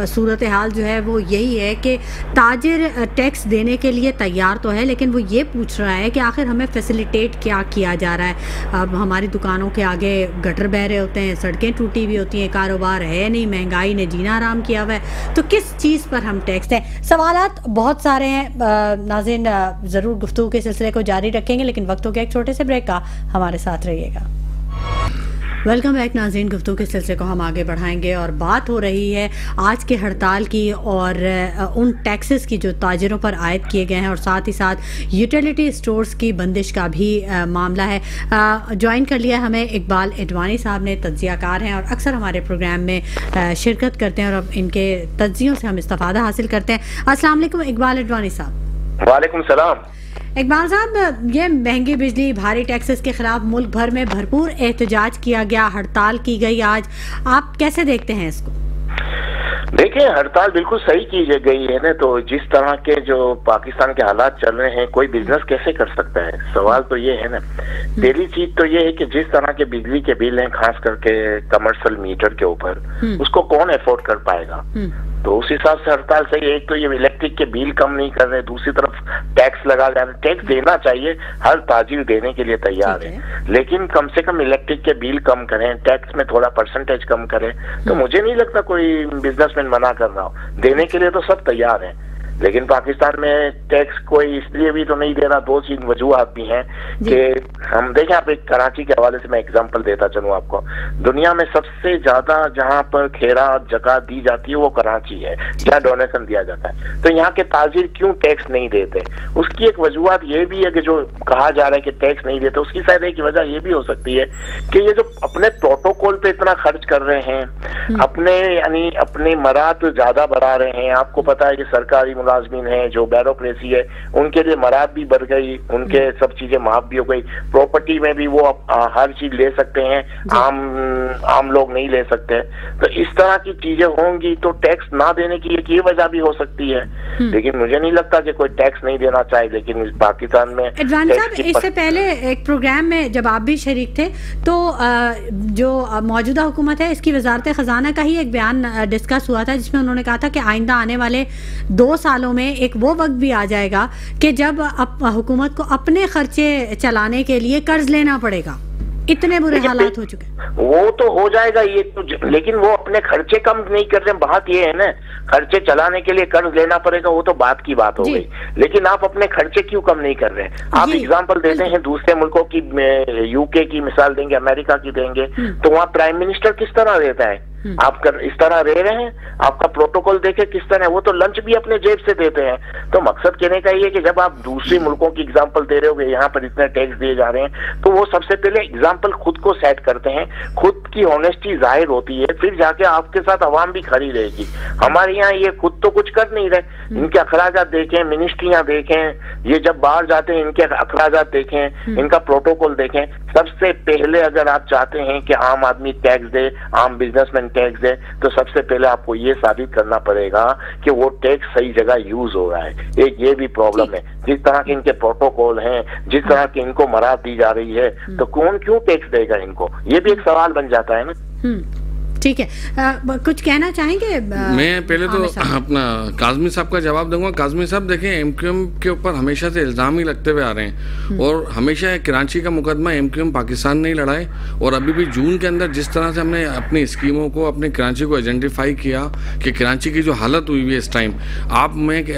सूरत हाल जो है वो यही है कि ताजिर टैक्स देने के लिए तैयार तो है, लेकिन वो ये पूछ रहा है कि आखिर हमें फैसिलिटेट क्या किया जा रहा है। अब हमारी दुकानों के आगे गटर बह रहे होते हैं, सड़कें टूटी हुई होती हैं, कारोबार है नहीं, महंगाई ने जीना आराम किया हुआ है, तो किस चीज़ पर हम टैक्स दें? सवालात बहुत सारे हैं नाज़रीन, ज़रूर गुफ्तगू के सिलसिले को जारी रखेंगे, लेकिन वक्त हो गया एक छोटे से ब्रेक का, हमारे साथ रहिएगा। वेलकम बैक नाज़रीन, गुफ्तगू के सिलसिले को हम आगे बढ़ाएंगे और बात हो रही है आज के हड़ताल की और उन टैक्सेस की जो ताजिरों पर आयद किए गए हैं, और साथ ही साथ यूटिलिटी स्टोर्स की बंदिश का भी मामला है। ज्वाइन कर लिया हमें इकबाल एडवानी साहब ने, तज्ज़ियाकार हैं और अक्सर हमारे प्रोग्राम में शिरकत करते हैं और अब इनके तज्ज़ियों से हम इस्तिफ़ादा हासिल करते हैं। अस्सलाम वालेकुम इकबाल एडवानी साहब। वालेकुम सलाम। इकबाल साहब, ये महंगी बिजली, भारी टैक्सेस के खिलाफ मुल्क भर में भरपूर एहतजाज किया गया, हड़ताल की गई आज, आप कैसे देखते हैं इसको? देखिए हड़ताल बिल्कुल सही की गई है ना। तो जिस तरह के जो पाकिस्तान के हालात चल रहे हैं, कोई बिजनेस कैसे कर सकता है? सवाल तो ये है ना। पहली चीज तो ये है कि जिस तरह के बिजली के बिल हैं, खास करके कमर्शियल मीटर के ऊपर, उसको कौन अफोर्ड कर पाएगा? तो उस हिसाब से हड़ताल सही है। एक तो ये इलेक्ट्रिक के बिल कम नहीं कर रहे, दूसरी तरफ टैक्स लगा जा रहे। टैक्स देना चाहिए, हर ताजिर देने के लिए तैयार है, लेकिन कम से कम इलेक्ट्रिक के बिल कम करें, टैक्स में थोड़ा परसेंटेज कम करें। तो मुझे नहीं लगता कोई बिजनेसमैन मना कर रहा हो, देने के लिए तो सब तैयार हैं। लेकिन पाकिस्तान में टैक्स कोई इसलिए भी तो नहीं दे रहा, दो चीज वजूहत भी हैं कि हम देखें, आप एक कराची के हवाले से मैं एग्जांपल देता चलूं आपको। दुनिया में सबसे ज्यादा जहां पर खेरा ज़कात दी जाती है वो कराची है, जहाँ डोनेशन दिया जाता है। तो यहाँ के ताजिर क्यों टैक्स नहीं देते? उसकी एक वजूहत ये भी है कि जो कहा जा रहा है कि टैक्स नहीं देते, उसकी शायद एक वजह ये भी हो सकती है कि ये जो अपने प्रोटोकॉल पे इतना खर्च कर रहे हैं, अपने यानी अपने मरात ज्यादा बढ़ा रहे हैं। आपको पता है कि सरकारी मुलाजमीन है, जो ब्यूरोक्रेसी है, उनके लिए मरात भी बढ़ गई, उनके सब चीजें माफ भी हो गई। प्रॉपर्टी में भी वो हर चीज ले सकते हैं, आम लोग नहीं ले सकते। तो इस तरह की चीजें होंगी तो टैक्स ना देने की एक ये वजह भी हो सकती है। लेकिन मुझे नहीं लगता कि कोई टैक्स नहीं देना चाहे। लेकिन इस पाकिस्तान में एडवान साहब, इससे पहले एक प्रोग्राम में जब आप भी शरीक थे तो जो मौजूदा हुकूमत है, इसकी वजारत खजाना का ही एक बयान डिस्कस हुआ था, जिसमें उन्होंने कहा था कि आइंदा आने वाले 2 सालों में एक वो वक्त भी आ जाएगा कि जब हुकूमत को अपने खर्चे चलाने के लिए कर्ज लेना पड़ेगा। इतने बुरे हालात हो चुके हैं। वो तो हो जाएगा ये तो, लेकिन वो अपने खर्चे कम नहीं कर रहे। बात ये है ना, खर्चे चलाने के लिए कर्ज लेना पड़ेगा, वो तो बात की बात हो गई। लेकिन आप अपने खर्चे क्यों कम नहीं कर रहे हैं? आप एग्जांपल देते हैं दूसरे मुल्कों की, यूके की मिसाल देंगे, अमेरिका की देंगे, तो वहाँ प्राइम मिनिस्टर किस तरह रहता है, आप इस तरह रह रहे हैं। आपका प्रोटोकॉल देखे किस तरह है, वो तो लंच भी अपने जेब से देते हैं। तो मकसद कहने का ये कि जब आप दूसरे मुल्कों की एग्जांपल दे रहे हो कि यहाँ पर इतने टैक्स दिए जा रहे हैं, तो वो सबसे पहले एग्जांपल खुद को सेट करते हैं, खुद की ऑनेस्टी जाहिर होती है, फिर जाके आपके साथ अवाम भी खड़ी रहेगी। हमारे यहाँ ये खुद तो कुछ कर नहीं रहे। इनके अखराजात देखें, मिनिस्ट्रियां देखें, ये जब बाहर जाते हैं इनके अखराजात देखें, इनका प्रोटोकॉल देखें। सबसे पहले अगर आप चाहते हैं कि आम आदमी टैक्स दे, आम बिजनेसमैन टैक्स दे, तो सबसे पहले आपको ये साबित करना पड़ेगा कि वो टैक्स सही जगह यूज हो रहा है। एक ये भी प्रॉब्लम है, जिस तरह के इनके प्रोटोकॉल हैं, जिस तरह की इनको मराद दी जा रही है, तो कौन क्यों टैक्स देगा इनको? ये भी एक सवाल बन जाता है ना। ठीक है, कुछ कहना चाहेंगे? मैं पहले तो अपना काज़मी साहब का जवाब दूंगा। काज़मी साहब देखें, एमक्यूएम के ऊपर हमेशा से इल्ज़ाम ही लगते हुए आ रहे हैं, और हमेशा कराची का मुकदमा एमक्यूएम पाकिस्तान नहीं लड़ाए। और अभी भी जून के अंदर जिस तरह से हमने अपनी स्कीमों को, अपने कराची को आइडेंटिफाई किया कि कराची की जो हालत हुई हुई है इस टाइम,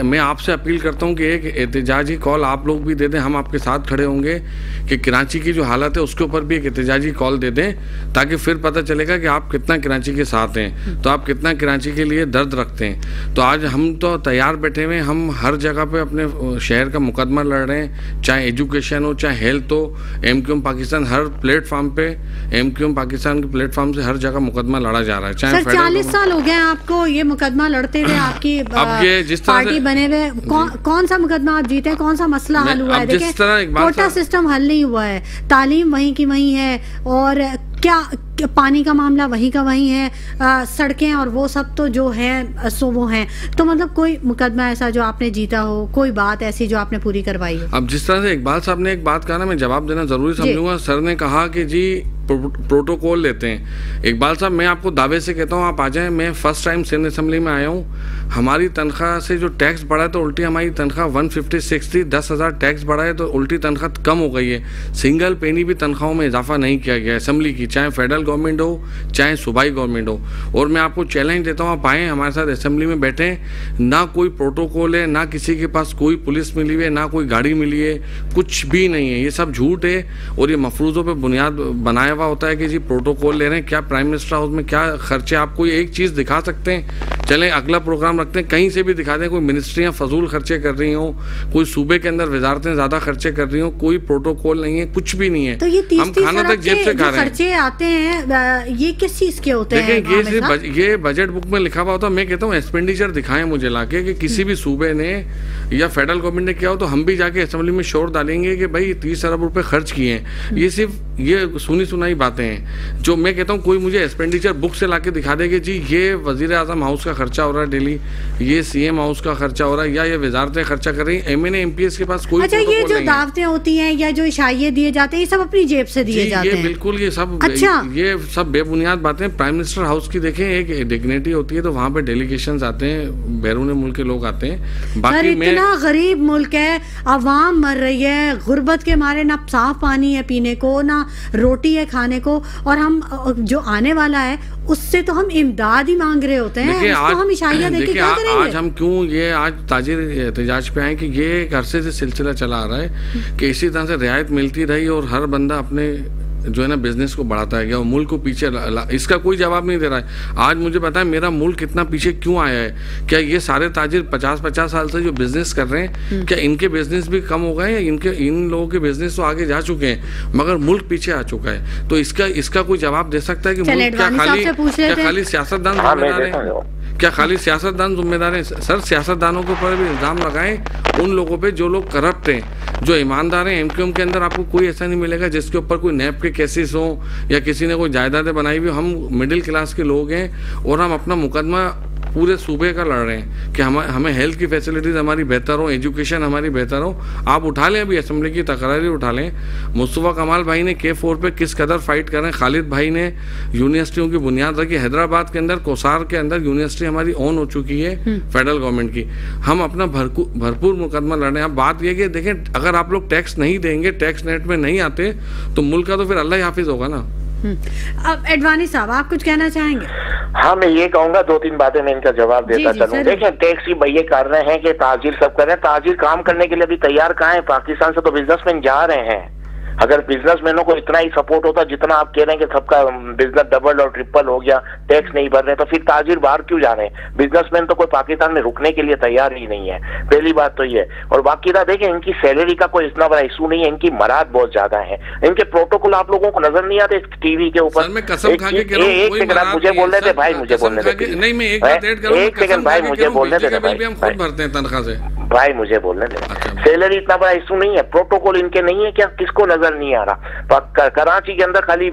मैं आपसे अपील करता हूँ कि एक एहतजाजी कॉल आप लोग भी दे दें, हम आपके साथ खड़े होंगे कि कराची की जो हालत है उसके ऊपर भी एक एहतजाजी कॉल दे दें, ताकि फिर पता चलेगा कि आप कितना कराची के साथ हैं, तो आप कितना कराची के लिए दर्द रखते हैं। तो आज हम तो तैयार बैठे हुए हैं, हम हर जगह पे अपने शहर का मुकदमा लड़ रहे हैं, चाहे एजुकेशन हो, चाहे हेल्थ हो। एमक्यूएम पाकिस्तान हर प्लेटफॉर्म पे, एमक्यूएम पाकिस्तान के प्लेटफॉर्म से हर जगह मुकदमा लड़ा जा रहा है। चाहे 40 साल हो गए आपको ये मुकदमा लड़ते हुए, आपकी अब ये जिस पार्टी बने हुए, कौन सा मुकदमा आप जीते, कौन सा मसला हल हुआ है? देखिए, कोटा सिस्टम हल नहीं हुआ है, तालीम वहीं की वहीं है, और क्या पानी का मामला वहीं का वहीं है, सड़कें और वो सब तो जो है सो वो हैं। तो मतलब कोई मुकदमा ऐसा जो आपने जीता हो, कोई बात ऐसी जो आपने पूरी करवाई हो? अब जिस तरह से इकबाल साहब ने एक बात कहा ना, मैं जवाब देना जरूरी समझूंगा। सर ने कहा कि जी प्रोटोकॉल लेते हैं। इकबाल साहब, मैं आपको दावे से कहता हूँ, आप आ जाएं। मैं फर्स्ट टाइम सिंध असम्बली में आया हूँ। हमारी तनख्वाह से जो टैक्स बढ़ा है, तो उल्टी हमारी तनख्वाह 156 थी, 10,000 टैक्स बढ़ा है, तो उल्टी तनख्वाह कम हो गई है। सिंगल पेनी भी तनख्वाहों में इजाफा नहीं किया गया असम्बली की, चाहे फेडरल गवर्नमेंट हो, चाहे सूबाई गवर्नमेंट हो। और मैं आपको चैलेंज देता हूँ, आप आएँ हमारे साथ असम्बली में बैठें। ना कोई प्रोटोकॉल है, ना किसी के पास कोई पुलिस मिली हुई है, ना कोई गाड़ी मिली है, कुछ भी नहीं है। ये सब झूठ है, और ये मफरूज़ों पर बुनियाद बनाया हुआ होता है कि जी प्रोटोकॉल ले रहे हैं। क्या प्राइम मिनिस्टर हाउस में क्या खर्चे, आपको एक चीज़ दिखा सकते हैं? चलें अगला प्रोग्राम रखते हैं, कहीं से भी दिखा दें। कोई मिनिस्ट्रियाँ फजूल खर्चे कर रही हों, कोई सूबे के अंदर वजारतें ज़्यादा खर्चे कर रही हों, कोई प्रोटोकॉल नहीं है, कुछ भी नहीं है। तो ये हम खाना तक जेब से खा रहे हैं। खर्चे आते हैं, ये किस चीज़ के होते हैं? देखिए, ये बजट बुक में लिखा हुआ होता है। मैं कहता हूँ एक्सपेंडिचर दिखाएं मुझे लाके, कि किसी भी सूबे ने या फेडरल गवर्नमेंट ने किया हो, तो हम भी जाके असेंबली में शोर डालेंगे कि भाई 30 अरब रुपए खर्च किए हैं। ये सिर्फ ये सुनी सुनाई बेबुनियादी बातें हैं। जो मैं कहता हूँ, कोई मुझे एक्सपेंडिचर बुक से लाके दिखा देगी जी ये वजीर आजम हाउस का खर्चा हो रहा है डेली, ये CM हाउस का खर्चा हो रहा है, या ये वजारतें खर्चा कर रही हैं, MNA MPS के पास कोई। अच्छा, ये जो दावतें होती हैं या जो इशाइये दिए जाते हैं, ये सब अपनी जेब से दिए जाते हैं? बिल्कुल, ये सब ये सब बेबुनियाद बातें। प्राइम मिनिस्टर हाउस की देखें, एक डिग्निटी होती है, तो वहाँ पे डेलीगेशंस आते हैं, बैरून मुल्क के लोग आते हैं। बाकी इतना गरीब मुल्क है, आवाम मर रही है गुर्बत के मारे, ना साफ पानी है पीने को, ना रोटी है खाने को, और हम जो आने वाला है उससे तो हम इमदाद ही मांग रहे होते हैं। उसको हम इशाइया देके क्या करेंगे? आज हम क्यों ये आज ताजिर एहतजाज पे आए कि ये एक अरसे से सिलसिला चला आ रहा है कि इसी तरह से रियायत मिलती रही और हर बंदा अपने जो है ना बिजनेस को बढ़ाता है गया और मुल्क को पीछे इसका कोई जवाब नहीं दे रहा है। आज मुझे पता है मेरा मुल्क इतना पीछे क्यों आया है। क्या ये सारे ताजिर 50-50 साल से जो बिजनेस कर रहे हैं, क्या इनके बिजनेस भी कम हो गए या इन लोगों के बिजनेस तो आगे जा चुके हैं मगर मुल्क पीछे आ चुका है? तो इसका कोई जवाब दे सकता है कि मुल्क क्या खाली सियासतदान जिम्मेदार है? क्या खाली सियासतदान जिम्मेदार है? सर, सियासतदानों के ऊपर भी इल्ज़ाम लगाएं उन लोगों पे जो लोग करप्ट हैं, जो ईमानदार हैं। MQM के अंदर आपको कोई ऐसा नहीं मिलेगा जिसके ऊपर कोई नैब के केसेस हो या किसी ने कोई जायदादें बनाई हुई। हम मिडिल क्लास के लोग हैं और हम अपना मुकदमा पूरे सूबे का लड़ रहे हैं कि हमें हेल्थ की फैसिलिटीज़ हमारी बेहतर हो, एजुकेशन हमारी बेहतर हो। आप उठा लें, अभी असेंबली की तकरारी उठा लें, मुस्तफ़ा कमाल भाई ने K4 पे किस कदर फाइट कर रहे हैं, खालिद भाई ने यूनिवर्सिटियों की बुनियाद रखी। हैदराबाद के अंदर कोसार के अंदर यूनिवर्सिटी हमारी ऑन हो चुकी है फेडरल गवर्नमेंट की। हम अपना भरपूर मुकदमा लड़ रहे हैं। अब बात यह कि देखें, अगर आप लोग टैक्स नहीं देंगे, टैक्स नेट में नहीं आते, तो मुल्क का तो फिर अल्लाह ही हाफिज होगा ना। अब एडवानी साहब, आप कुछ कहना चाहेंगे? हाँ, मैं ये कहूंगा, 2-3 बातें मैं इनका जवाब देता चलूं। देखिए, टैक्स ही भैया कर रहे हैं कि ताजिर सब कर रहे हैं। ताजिर काम करने के लिए अभी तैयार कहाँ है? पाकिस्तान से तो बिजनेसमैन जा रहे हैं। अगर बिजनेसमैनों को इतना ही सपोर्ट होता जितना आप कह रहे हैं कि सबका बिजनेस डबल और ट्रिपल हो गया, टैक्स नहीं भर रहे, तो फिर ताजिर बाहर क्यों जा रहे हैं? बिजनेसमैन तो कोई पाकिस्तान में रुकने के लिए तैयार ही नहीं है। पहली बात तो ये। और बाकी था, देखिए, इनकी सैलरी का कोई इतना बड़ा इशू नहीं है, इनकी मराद बहुत ज्यादा है। इनके प्रोटोकॉल आप लोगों को नजर नहीं आते टीवी के ऊपर? एक सेकंड आप मुझे बोलने दे भाई, मुझे बोलने दे। एक सेकंड भाई, मुझे बोलने दे भाई, मुझे बोलने दे। सैलरी इतना बड़ा इशू नहीं है, प्रोटोकॉल इनके नहीं है क्या? किसको नजर नहीं आ रहा? कराची के अंदर खाली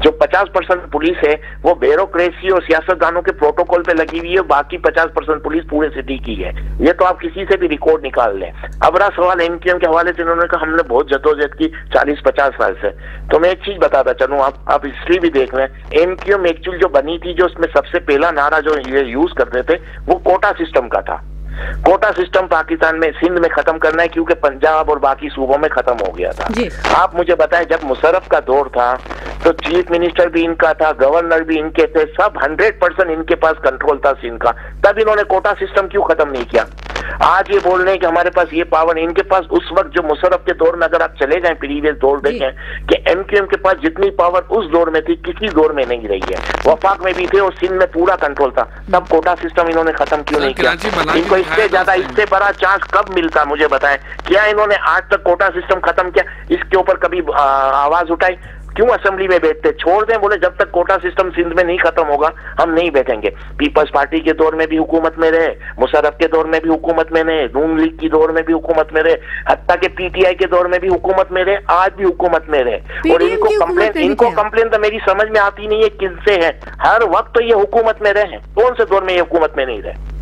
जो 50% पुलिस है वो ब्यूरोक्रेसी और सियासतदानों के प्रोटोकॉल पे लगी हुई है, बाकी 50% पुलिस पूरे सिटी की है। ये तो आप किसी से भी रिकॉर्ड निकाल लें। अब रहा सवाल MQM के हवाले से, इन्होंने कहा हमने बहुत जद्दोजहद की 40-50 साल से। तो मैं एक चीज बताता चलूं, आप हिस्ट्री भी देख लें। MQM एक्चुअल जो बनी थी, जो उसमें सबसे पहला नारा जो ये यूज करते थे वो कोटा सिस्टम का था। कोटा सिस्टम पाकिस्तान में, सिंध में खत्म करना है, क्योंकि पंजाब और बाकी सूबों में खत्म हो गया था। आप मुझे बताएं, जब मुशर्रफ का दौर था तो चीफ मिनिस्टर भी इनका था, गवर्नर भी इनके थे, सब 100% इनके पास कंट्रोल था सिंध का। तब इन्होंने कोटा सिस्टम क्यों खत्म नहीं किया? आज ये बोल रहे हैं कि हमारे पास ये पावर, इनके पास उस वक्त जो मुशर्रफ के दौर में, अगर आप चले जाएं प्रीवियस दौर देखें कि MQM के पास जितनी पावर उस दौर में थी किसी दौर में नहीं रही है। वफाक में भी थे और सिंध में पूरा कंट्रोल था। तब कोटा सिस्टम इन्होंने खत्म क्यों नहीं किया? इनको इससे ज्यादा, इससे बड़ा चांस कब मिलता मुझे बताएं? क्या इन्होंने आज तक कोटा सिस्टम खत्म किया? इसके ऊपर कभी आवाज उठाई? क्यों असेंबली में बैठते? छोड़ दें, बोले जब तक कोटा सिस्टम सिंध में नहीं खत्म होगा हम नहीं बैठेंगे। पीपल्स पार्टी के दौर में भी हुकूमत में रहे, मुशर्रफ के दौर में भी हुकूमत में रहे, नून लीग की दौर में भी हुकूमत में रहे, हत्ता के PTI के दौर में भी हुकूमत में रहे, आज भी हुकूमत में रहे। और इनको कंप्लेन तो मेरी समझ में आती नहीं है किससे है। हर वक्त तो ये हुकूमत में रहे, कौन से दौर में ये हुकूमत में नहीं रहे?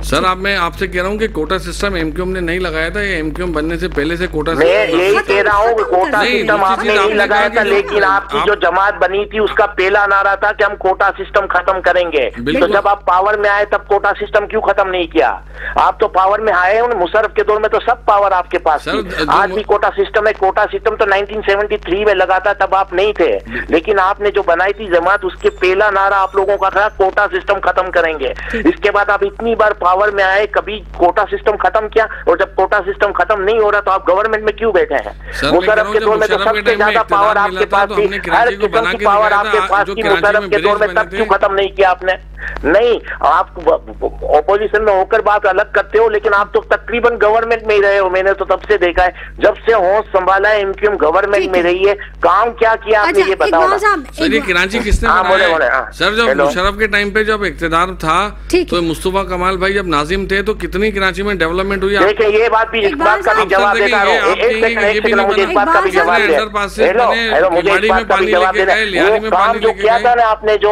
सर, मैं आपसे कह रहा हूँ कि कोटा सिस्टम MQM ने नहीं लगाया था, ये MQM बनने से पहले से कोटा सिस्टम। मैं यही कह रहा हूँ कि कोटा सिस्टम आपने नहीं लगाया था, लेकिन आपकी जो जमात बनी थी उसका पहला नारा था कि हम कोटा सिस्टम खत्म करेंगे। तो जब आप पावर में आए तब कोटा सिस्टम क्यों खत्म नहीं किया? आप तो पावर में आए हैं, मुशर्रफ के दौर में तो सब पावर आपके पास थी। आज भी कोटा सिस्टम है। कोटा सिस्टम तो 1973 में लगा था, तब आप नहीं थे, लेकिन आपने जो बनाई थी जमात, उसके पहला नारा आप लोगों का था कोटा सिस्टम खत्म करेंगे। इसके बाद आप इतनी बार पावर में आए, कभी कोटा सिस्टम खत्म किया? और जब कोटा सिस्टम खत्म नहीं हो रहा तो आप गवर्नमेंट में क्यों बैठे हैं? मुशर्रफ के दौर में तो सबसे ज्यादा पावर आपके पास थी, हर किस्म की पावर आपके पास थी। मुशर्रफ के दौर में तब क्यों खत्म नहीं किया आपने? नहीं, आप ऑपोजिशन में होकर बात अलग करते हो, लेकिन आप तो तकरीबन गवर्नमेंट में ही रहे हो। मैंने तो तब से देखा है, जब से होश संभाला है एमक्यूएम गवर्नमेंट में रही है। काम क्या किया आपने ये बताओ। सर ये कराची किसने बनाया? सर जब मुशर्रफ के टाइम पे जब इक़्तिदार था तो मुस्तफा कमाल भाई जब नाजिम थे तो कितनी कराची में डेवलपमेंट हुई? देखिए ये बात भी, इस बात का भी जवाब देता हूं। मुझे इस बात का भी जवाब दे, वो काम जो किया था ना आपने, जो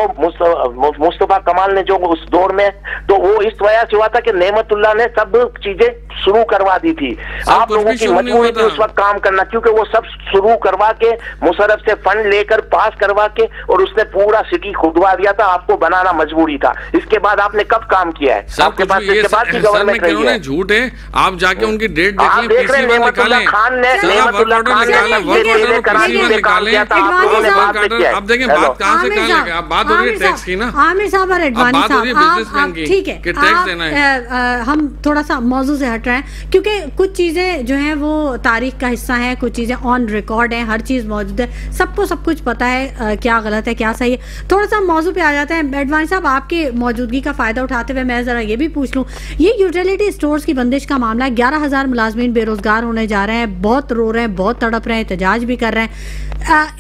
मुस्तफा कमाल ने जो उस दौर में, तो वो इस वजह से हुआ था कि नेमतुल्लाह ने सब चीजें शुरू करवा दी थी। आप लोगों की मजबूरी थी उस वक्त काम करना, क्योंकि वो सब शुरू करवा के मुशर्रफ से फंड लेकर पास करवा के और उसने पूरा सिटी खुदवा दिया था। आपको बनाना मजबूरी था। इसके बाद आपने कब काम किया है? आपके पास इसके बाद की गवर्नमेंट रही है। झूठ है, आप जाके उनकी डेट देख लें। नेमतुल्लाह खान ने कराची में काम किया था। आप देखें बात कहां से कहां लेके, आप बात हो रही है टैक्स की ना। आमिर साहब और एडवानी साहब, ठीक है, टैक्स देना है। हम थोड़ा सा मौजू से हट रहे हैं क्योंकि कुछ चीजें जो हैं वो तारीख का हिस्सा है, कुछ चीजें ऑन रिकॉर्ड हैं, हर चीज मौजूद है, सबको सब कुछ पता है क्या गलत है क्या सही है। थोड़ा सा मौजू पे आ जाते हैं। एडवानी साहब, आपकी मौजूदगी का फायदा उठाते हुए मैं जरा ये भी पूछ लूं, ये यूटिलिटी स्टोर्स की बंदिश का मामला, 11,000 मुलाजमीन बेरोजगार होने जा रहे हैं, बहुत रो रहे हैं, बहुत तड़प रहे हैं, एहतजाज भी कर रहे हैं।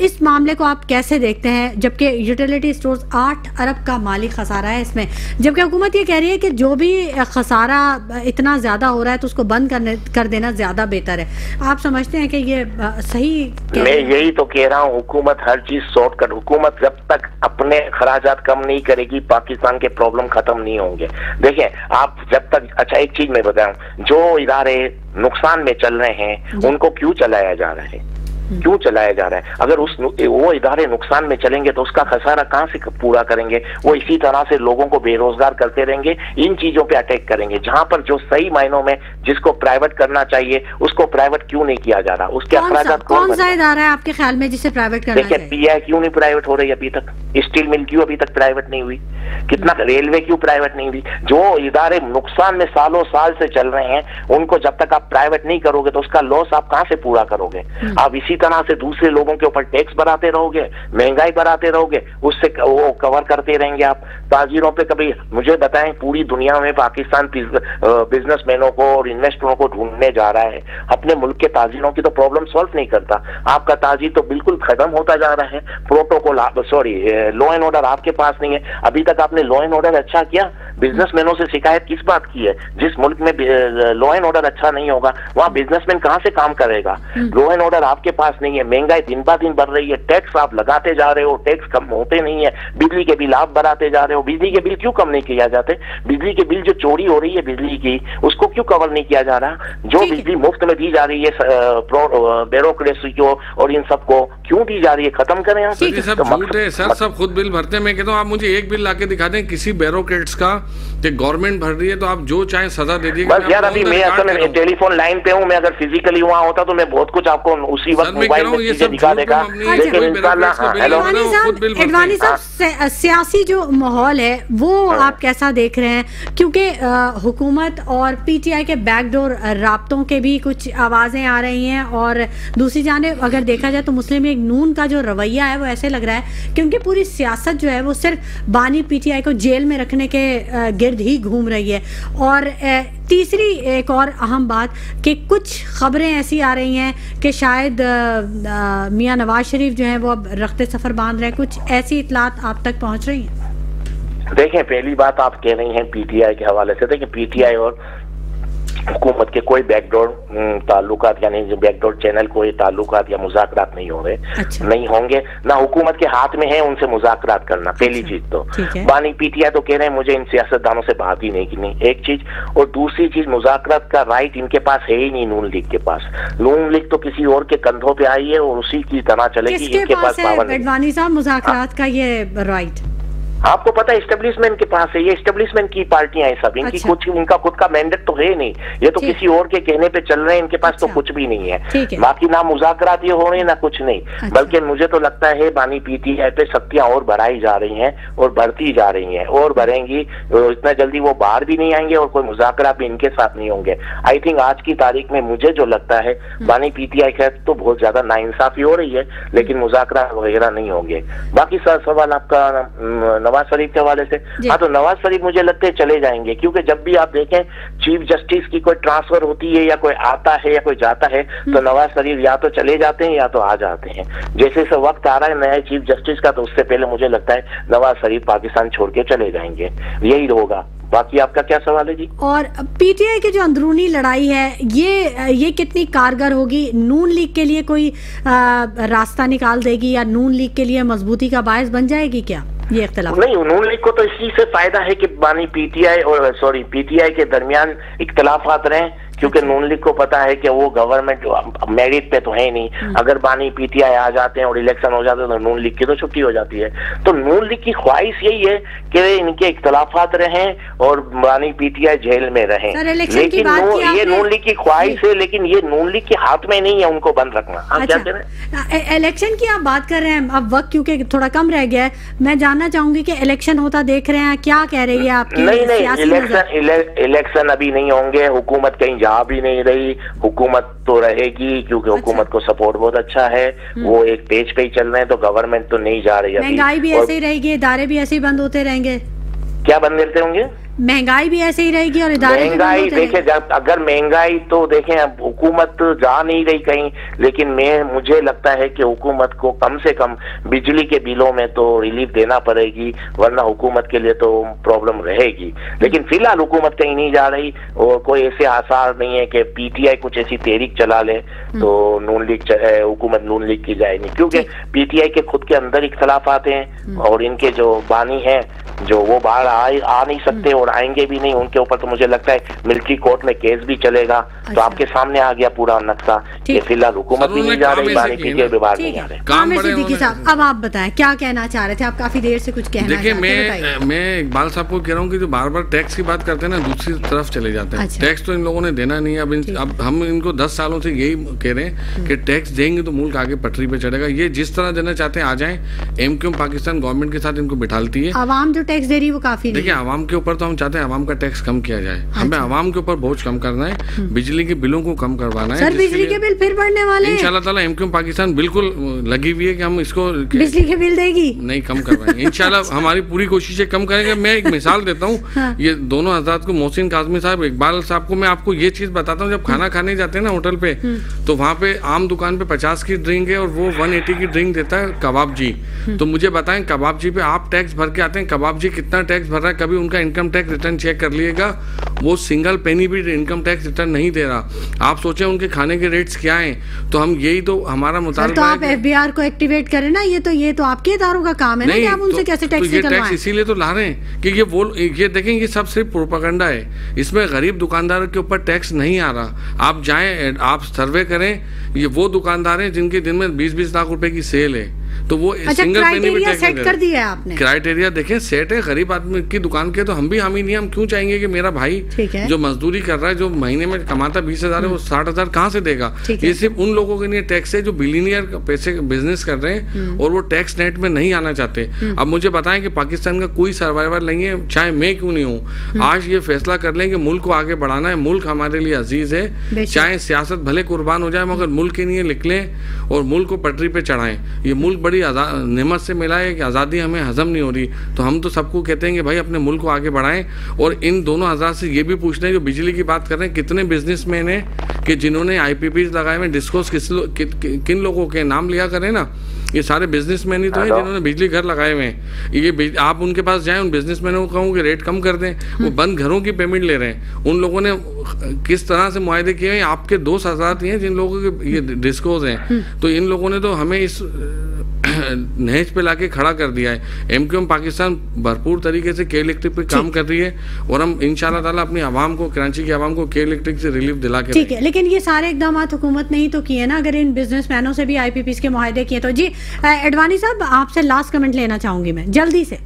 इस मामले को आप कैसे देखते हैं, जबकि यूटिलिटी स्टोर्स 8 अरब का माली खसारा है इसमें, जबकि हुकूमत ये कह रही है कि जो भी खसारा इतना ज्यादा हो रहा है तो उसको बंद कर देना ज्यादा बेहतर है। आप समझते हैं कि ये सही? मैं यही तो कह रहा हूँ, हुकूमत हर चीज सॉर्ट कर, हुकूमत जब तक अपने खराजात कम नहीं करेगी पाकिस्तान के प्रॉब्लम खत्म नहीं होंगे। देखिए आप जब तक, अच्छा एक चीज मैं बताऊं, जो इदारे नुकसान में चल रहे हैं उनको क्यों चलाया जा रहा है, क्यों चलाया जा रहा है? अगर वो इदारे नुकसान में चलेंगे तो उसका खसारा कहां से पूरा करेंगे? वो इसी तरह से लोगों को बेरोजगार करते रहेंगे, इन चीजों पे अटैक करेंगे। जहां पर जो सही मायनों में जिसको प्राइवेट करना चाहिए उसको प्राइवेट क्यों नहीं किया जा रहा? उसके अखराजात कौन सा इदारा है आपके ख्याल में जिसे प्राइवेट करना चाहिए? देखिए पीआई क्यों नहीं प्राइवेट हो रही अभी तक? स्टील मिल क्यों अभी तक प्राइवेट नहीं हुई? कितना रेलवे क्यों प्राइवेट नहीं हुई? जो इदारे नुकसान में सालों साल से चल रहे हैं उनको जब तक आप प्राइवेट नहीं करोगे तो उसका लॉस आप कहां से पूरा करोगे? आप इसी तरह से दूसरे लोगों के ऊपर टैक्स बढ़ाते रहोगे, महंगाई बढ़ाते रहोगे, उससे वो कवर करते रहेंगे आप। ताजिरों पे कभी मुझे बताएं, पूरी दुनिया में पाकिस्तान बिजनेसमैनों को और इन्वेस्टरों को ढूंढने जा रहा है, अपने मुल्क के ताजिरों की तो प्रॉब्लम सॉल्व नहीं करता। आपका ताजिर तो बिल्कुल खत्म होता जा रहा है। Protocol, sorry, law and order आपके पास नहीं है। अभी तक आपने लॉ एंड ऑर्डर अच्छा किया? बिजनेसमैनों से शिकायत किस बात की है? जिस मुल्क में लॉ एंड ऑर्डर अच्छा नहीं होगा वहां बिजनेसमैन कहां से काम करेगा? लॉ एंड ऑर्डर आपके पास नहीं है, महंगाई दिन ब दिन बढ़ रही है, टैक्स आप लगाते जा रहे हो, टैक्स कम होते नहीं है, बिजली के बिल आप बढ़ाते जा रहे हो। बिजली के बिल क्यों कम नहीं किया जाते? बिजली के बिल जो चोरी हो रही है बिजली की, उसको क्यों कवर नहीं किया जा रहा? जो बिजली मुफ्त में दी जा रही है ब्यूरोक्रेसी को और इन सबको क्यों दी जा रही है? खत्म करें आप। सब झूठ है सर, सब खुद बिल भरते हैं। मैं कहता हूँ आप मुझे एक बिल लाके दिखा दें किसी ब्यूरोक्रेट्स का कि गवर्नमेंट भर रही है तो आप जो चाहे सजा दे दीजिए। बस यार अभी मैं असल में टेलीफोन लाइन पे हूँ, मैं अगर फिजिकली वहाँ होता तो मैं बहुत कुछ आपको उसी वक्त मोबाइल में चीजें दिखा देगा। लेकिन एडवानी साहब, सियासी जो माहौल है वो आप कैसा देख रहे हैं? क्योंकि हुकूमत और पीटीआई के बैकडोर राब्तों के भी कुछ आवाजें आ रही हैं, और दूसरी जानिब अगर देखा जाए तो मुस्लिम लीग नून का जो रवैया है वो ऐसे लग रहा है कि उनकी पूरी सियासत जो है वो सिर्फ बानी पीटीआई को जेल में रखने के गिर्द ही घूम रही है। और तीसरी एक और अहम बात कि कुछ खबरें ऐसी आ रही हैं कि शायद मियां नवाज शरीफ जो हैं वो अब रख्ते सफर बांध रहे हैं, कुछ ऐसी इतलात आप तक पहुंच रही हैं? देखें, पहली बात आप कह रही हैं पीटीआई के हवाले से, देखिए पीटीआई और हुकूमत के कोई बैकडोर ताल्लुकात, यानी जो बैकडोर चैनल कोई ताल्लुकात या मुज़ाकरात नहीं हो रहे। अच्छा। नहीं होंगे, ना हुकूमत के हाथ में है उनसे मुज़ाकरात करना। पहली चीज तो बानी पीटीआई तो कह रहे हैं मुझे इन सियासतदानों से बात ही नहीं करनी, एक चीज। और दूसरी चीज, मुज़ाकरात का राइट इनके पास है ही नहीं नून लीग के पास। नून लीग तो किसी और के कंधों पे आई है और उसी की तरह चलेगी। इनके पास एडवानी साहब मुज़ाकरात का ये राइट आपको पता है एस्टेब्लिशमेंट के पास है, ये एस्टेब्लिशमेंट की पार्टियां हैं सब, इनकी कुछ, इनका खुद का मैंडेट तो है नहीं, ये तो किसी और के कहने पे चल रहे हैं, इनके पास तो कुछ भी नहीं है। बाकी ना मुज़ाकरात ये हो रहे हैं ना कुछ नहीं। बल्कि मुझे तो लगता है बानी पीटीआई पे शक्तियां और बढ़ाई जा रही हैं और बढ़ती जा रही हैं और बढ़ेंगी। इतना जल्दी वो बाहर भी नहीं आएंगे और कोई मुज़ाकरात भी इनके साथ नहीं होंगे। आई थिंक आज की तारीख में मुझे जो लगता है बानी पीटीआई के तो बहुत ज्यादा नाइंसाफी हो रही है, लेकिन मुज़ाकरात वगैरह नहीं होंगे। बाकी सर सवाल आपका नवाज शरीफ के हवाले से। हाँ, तो नवाज शरीफ मुझे लगता है चले जाएंगे, क्योंकि जब भी आप देखें चीफ जस्टिस की कोई ट्रांसफर होती है या कोई आता है या कोई जाता है तो नवाज शरीफ या तो चले जाते हैं या तो आ जाते हैं। जैसे से वक्त आ रहा है नए चीफ जस्टिस का, तो उससे पहले मुझे लगता है नवाज शरीफ पाकिस्तान छोड़ के चले जाएंगे, यही होगा। बाकी आपका क्या सवाल है जी? और पीटीआई की जो अंदरूनी लड़ाई है ये कितनी कारगर होगी? नून लीग के लिए कोई रास्ता निकाल देगी या नून लीग के लिए मजबूती का बायस बन जाएगी क्या ये इख्तिलाफ? नहीं, नून लीग को तो इसी से फायदा है कि बानी पीटीआई के दरमियान इख्तिलाफात रहे, क्योंकि नून लीग को पता है कि वो गवर्नमेंट मेरिट पे तो है नहीं। अगर बानी पीटीआई आ जाते हैं और इलेक्शन हो जाते हैं तो नून लीग की तो छुट्टी हो जाती है। तो नून लीग की ख्वाहिश यही है कि इनके इख्तिलाफात रहें और बानी पीटीआई जेल में रहें। लेकिन ये नून लीग की ख्वाहिश है, लेकिन ये नून लीग के हाथ में नहीं है उनको बंद रखना। अच्छा, क्या कह रहे हैं? इलेक्शन की आप बात कर रहे हैं, अब वक्त क्योंकि थोड़ा कम रह गया है, मैं जानना चाहूंगी कि इलेक्शन होता देख रहे हैं, क्या कह रही है आपकी? नहीं, इलेक्शन अभी नहीं होंगे, हुकूमत कहीं जा भी नहीं रही, हुकूमत तो रहेगी क्योंकि हुकूमत को सपोर्ट बहुत अच्छा है, वो एक पेज पे ही चल रहे हैं, तो गवर्नमेंट तो नहीं जा रही। महंगाई भी ऐसे ही रहेगी, इदारे भी ऐसे ही बंद होते रहेंगे। क्या बंद रहते होंगे? महंगाई भी ऐसे ही रहेगी और इदारे महंगाई देखें, अगर महंगाई तो देखें, अब हुकूमत जा नहीं रही कहीं, लेकिन मुझे लगता है कि हुकूमत को कम से कम बिजली के बिलों में तो रिलीफ देना पड़ेगी, वरना हुकूमत के लिए तो प्रॉब्लम रहेगी। लेकिन फिलहाल हुकूमत कहीं नहीं जा रही और कोई ऐसे आसार नहीं है कि पीटीआई कुछ ऐसी तहरीक चला ले तो नून लीग हुकूमत नून लीग की जाएगी, क्योंकि पीटीआई के खुद के अंदर इख्तलाफ आते हैं और इनके जो बानी हैं जो वो बाहर आ नहीं सकते और आएंगे भी नहीं, उनके ऊपर तो मुझे लगता है मिलिट्री कोर्ट में केस भी चलेगा। अच्छा। तो आपके सामने आ गया पूरा नक्शा कि फिलहाल हुकूमत भी नहीं जा रही, बानी पीटीआई भी बाहर नहीं आ रहे। अब आप बताएं क्या कहना चाह रहे थे? आप काफी देर से कुछ कहना देखिए, मैं इकबाल साहब को कह रहा हूँ कि जो बार बार टैक्स की बात करते हैं ना, दूसरी तरफ चले जाते हैं। टैक्स तो इन लोगों ने देना नहीं है। अब हम इनको 10 सालों से यही कह रहे हैं कि टैक्स देंगे तो मुल्क आगे पटरी पे चढ़ेगा। ये जिस तरह देना चाहते हैं आ जाए, एमक्यूएम पाकिस्तान गवर्नमेंट के साथ इनको बिठालती है। आवाम जो टैक्स दे रही है वो काफी देखिए, आवाम के ऊपर तो हम चाहते हैं आवाम का टैक्स कम किया जाए। हमें आवाम के ऊपर बोझ कम करना है, बिजली के बिलों को कम करवाना है। सर, बिजली के बिल फिर बढ़ने वाले हैं। इंशाल्लाह ताला एमक्यूएम पाकिस्तान बिल्कुल लगी हुई है कि हम इसको बिजली के बिल देगी नहीं कम करवाएंगे। इंशाल्लाह हमारी पूरी कोशिशें कम करेंगे। मैं एक मिसाल देता हूँ, ये दोनों हज़रात को, मोहसिन काज़मी साहब, इकबाल साहब को, मैं आपको ये चीज बताता हूँ। जब खाना खाने जाते हैं ना होटल पे, तो वहाँ पे आम दुकान पे 50 की ड्रिंक है और वो 180 की ड्रिंक देता है कबाब जी। तो मुझे बताएं, कबाब जी पे आप टैक्स भर के आते हैं, कबाब जी कितना टैक्स भर रहा है? कभी उनका इनकम टैक्स रिटर्न चेक कर लिएगा, वो सिंगल पेनी भी इनकम टैक्स रिटर्न नहीं दे रहा। आप सोचें उनके खाने के रेट्स क्या हैं? तो हम यही तो हमारा मुतालबा तो आप एफबीआर को एक्टिवेट करें ना, ये तो आपके इदारों का काम है ना कि आप उनसे कैसे टैक्स निकलवाएं। टैक्स इसीलिए तो ला रहे हैं कि ये देखें, ये सब सिर्फ प्रोपेगेंडा है। इसमें गरीब दुकानदारों के ऊपर टैक्स नहीं आ रहा। आप जाएं, आप सर्वे करें, ये वो दुकानदार हैं जिनके दिन में 20-20 लाख रुपए की सेल है, तो वो सिंगल पेनी भी टैक्स सेट कर दिया है आपने। क्राइटेरिया देखें, सेट है। गरीब आदमी की दुकान के तो हम भी हामी नहीं, हम क्यों चाहेंगे कि मेरा भाई जो मजदूरी कर रहा है, जो महीने में कमाता 20,000 है, वो 60,000 कहाँ से देगा? ये सिर्फ उन लोगों के लिए टैक्स है जो बिलियनियर पैसे बिजनेस कर रहे हैं और वो टैक्स नेट में नहीं आना चाहते। अब मुझे बताएं कि पाकिस्तान का कोई सर्वाइवर नहीं है, चाहे मैं क्यों नहीं हूँ, आज ये फैसला कर लें कि मुल्क को आगे बढ़ाना है। मुल्क हमारे लिए अजीज है, चाहे सियासत भले कुर्बान हो जाए, मगर मुल्क के लिए निकलें और मुल्क को पटरी पे चढ़ाएं। ये मुल्क बड़ी नेमत से मिला है कि आज़ादी हमें हजम नहीं हो रही, तो हम तो सबको कहते हैं कि भाई अपने मुल्क को आगे बढ़ाएं। और इन दोनों हज़रात से ये भी पूछना है, जो बिजली की बात कर रहे हैं, कितने बिजनेसमैन हैं कि जिन्होंने IPPs लगाए हुए, डिस्कोस किन लोगों के नाम लिया करें ना, ये सारे बिजनेसमैन ही तो हैं जिन्होंने बिजली घर लगाए हुए हैं। ये आप उनके पास जाएं, उन बिजनेसमैनों को कहूँ कि रेट कम कर दें, वो बंद घरों की पेमेंट ले रहे हैं। उन लोगों ने किस तरह से मुआहदे किए हैं? आपके दोस्त हज़रात ही हैं जिन लोगों के ये डिस्कोस हैं। तो इन लोगों ने तो हमें इस नहज पे लाके खड़ा कर दिया है। एमक्यूएम पाकिस्तान भरपूर तरीके से के इलेक्ट्रिक पे काम कर रही है और हम इंशाल्लाह ताला अपनी आवाम को, कराची की आवाम को के इलेक्ट्रिक से रिलीफ दिला के। ठीक है, लेकिन ये सारे इकदाम हुकूमत ने ही तो किए ना। अगर इन बिजनेसमैनों से भी IPPs के मुआहदे किए तो। जी एडवानी साहब, आपसे लास्ट कमेंट लेना चाहूंगी मैं जल्दी से।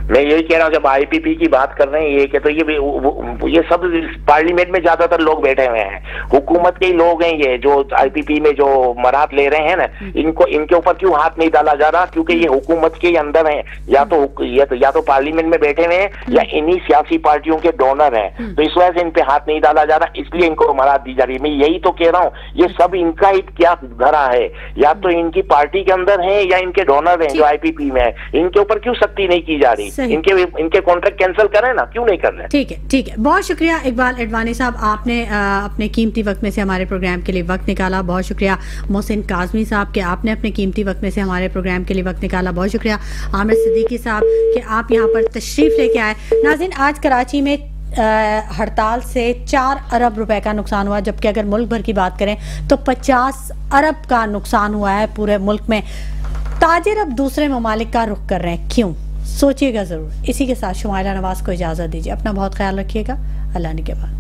मैं यही कह रहा हूँ, जब IPP की बात कर रहे हैं, ये कि तो ये सब पार्लियामेंट में ज्यादातर लोग बैठे हुए हैं, हुकूमत के ही लोग हैं। ये जो IPP में जो मराहत ले रहे हैं ना, इनके ऊपर क्यों हाथ नहीं डाला जा रहा? क्योंकि ये हुकूमत के अंदर हैं, या तो पार्लियामेंट में बैठे हुए हैं या इन्हीं सियासी पार्टियों के डोनर हैं। तो इस वजह से इन पे हाथ नहीं डाला जा रहा, इसलिए इनको मराहत दी जा रही है। मैं यही तो कह रहा हूँ, ये सब इनका ही क्या धरा है, या तो इनकी पार्टी के अंदर है या इनके डोनर हैं जो IPP में है, इनके ऊपर क्यों सख्ती नहीं की जा रही, इनके कॉन्ट्रैक्ट कैंसिल कर रहे हैं ना, क्यों नहीं कर रहे हैं? ठीक है, ठीक है, बहुत शुक्रिया इकबाल एडवानी साहब, आपने अपने कीमती वक्त में से हमारे प्रोग्राम के लिए वक्त निकाला। बहुत शुक्रिया मोहसिन काजमी साहब के आपने अपने कीमती वक्त में से हमारे प्रोग्राम के लिए वक्त निकाला। बहुत शुक्रिया आमिर सिद्दीकी साहब कि आप यहाँ पर तशरीफ लेके आए। नाज़रीन, आज कराची में हड़ताल से 4 अरब रुपए का नुकसान हुआ, जबकि अगर मुल्क भर की बात करें तो 50 अरब का नुकसान हुआ है पूरे मुल्क में। ताजिर अब दूसरे ममालिक का रुख कर रहे हैं, क्यों? सोचिएगा जरूर। इसी के साथ शुमाइला नवाज को इजाजत दीजिए, अपना बहुत ख्याल रखिएगा। अल्लाह ने के बाद।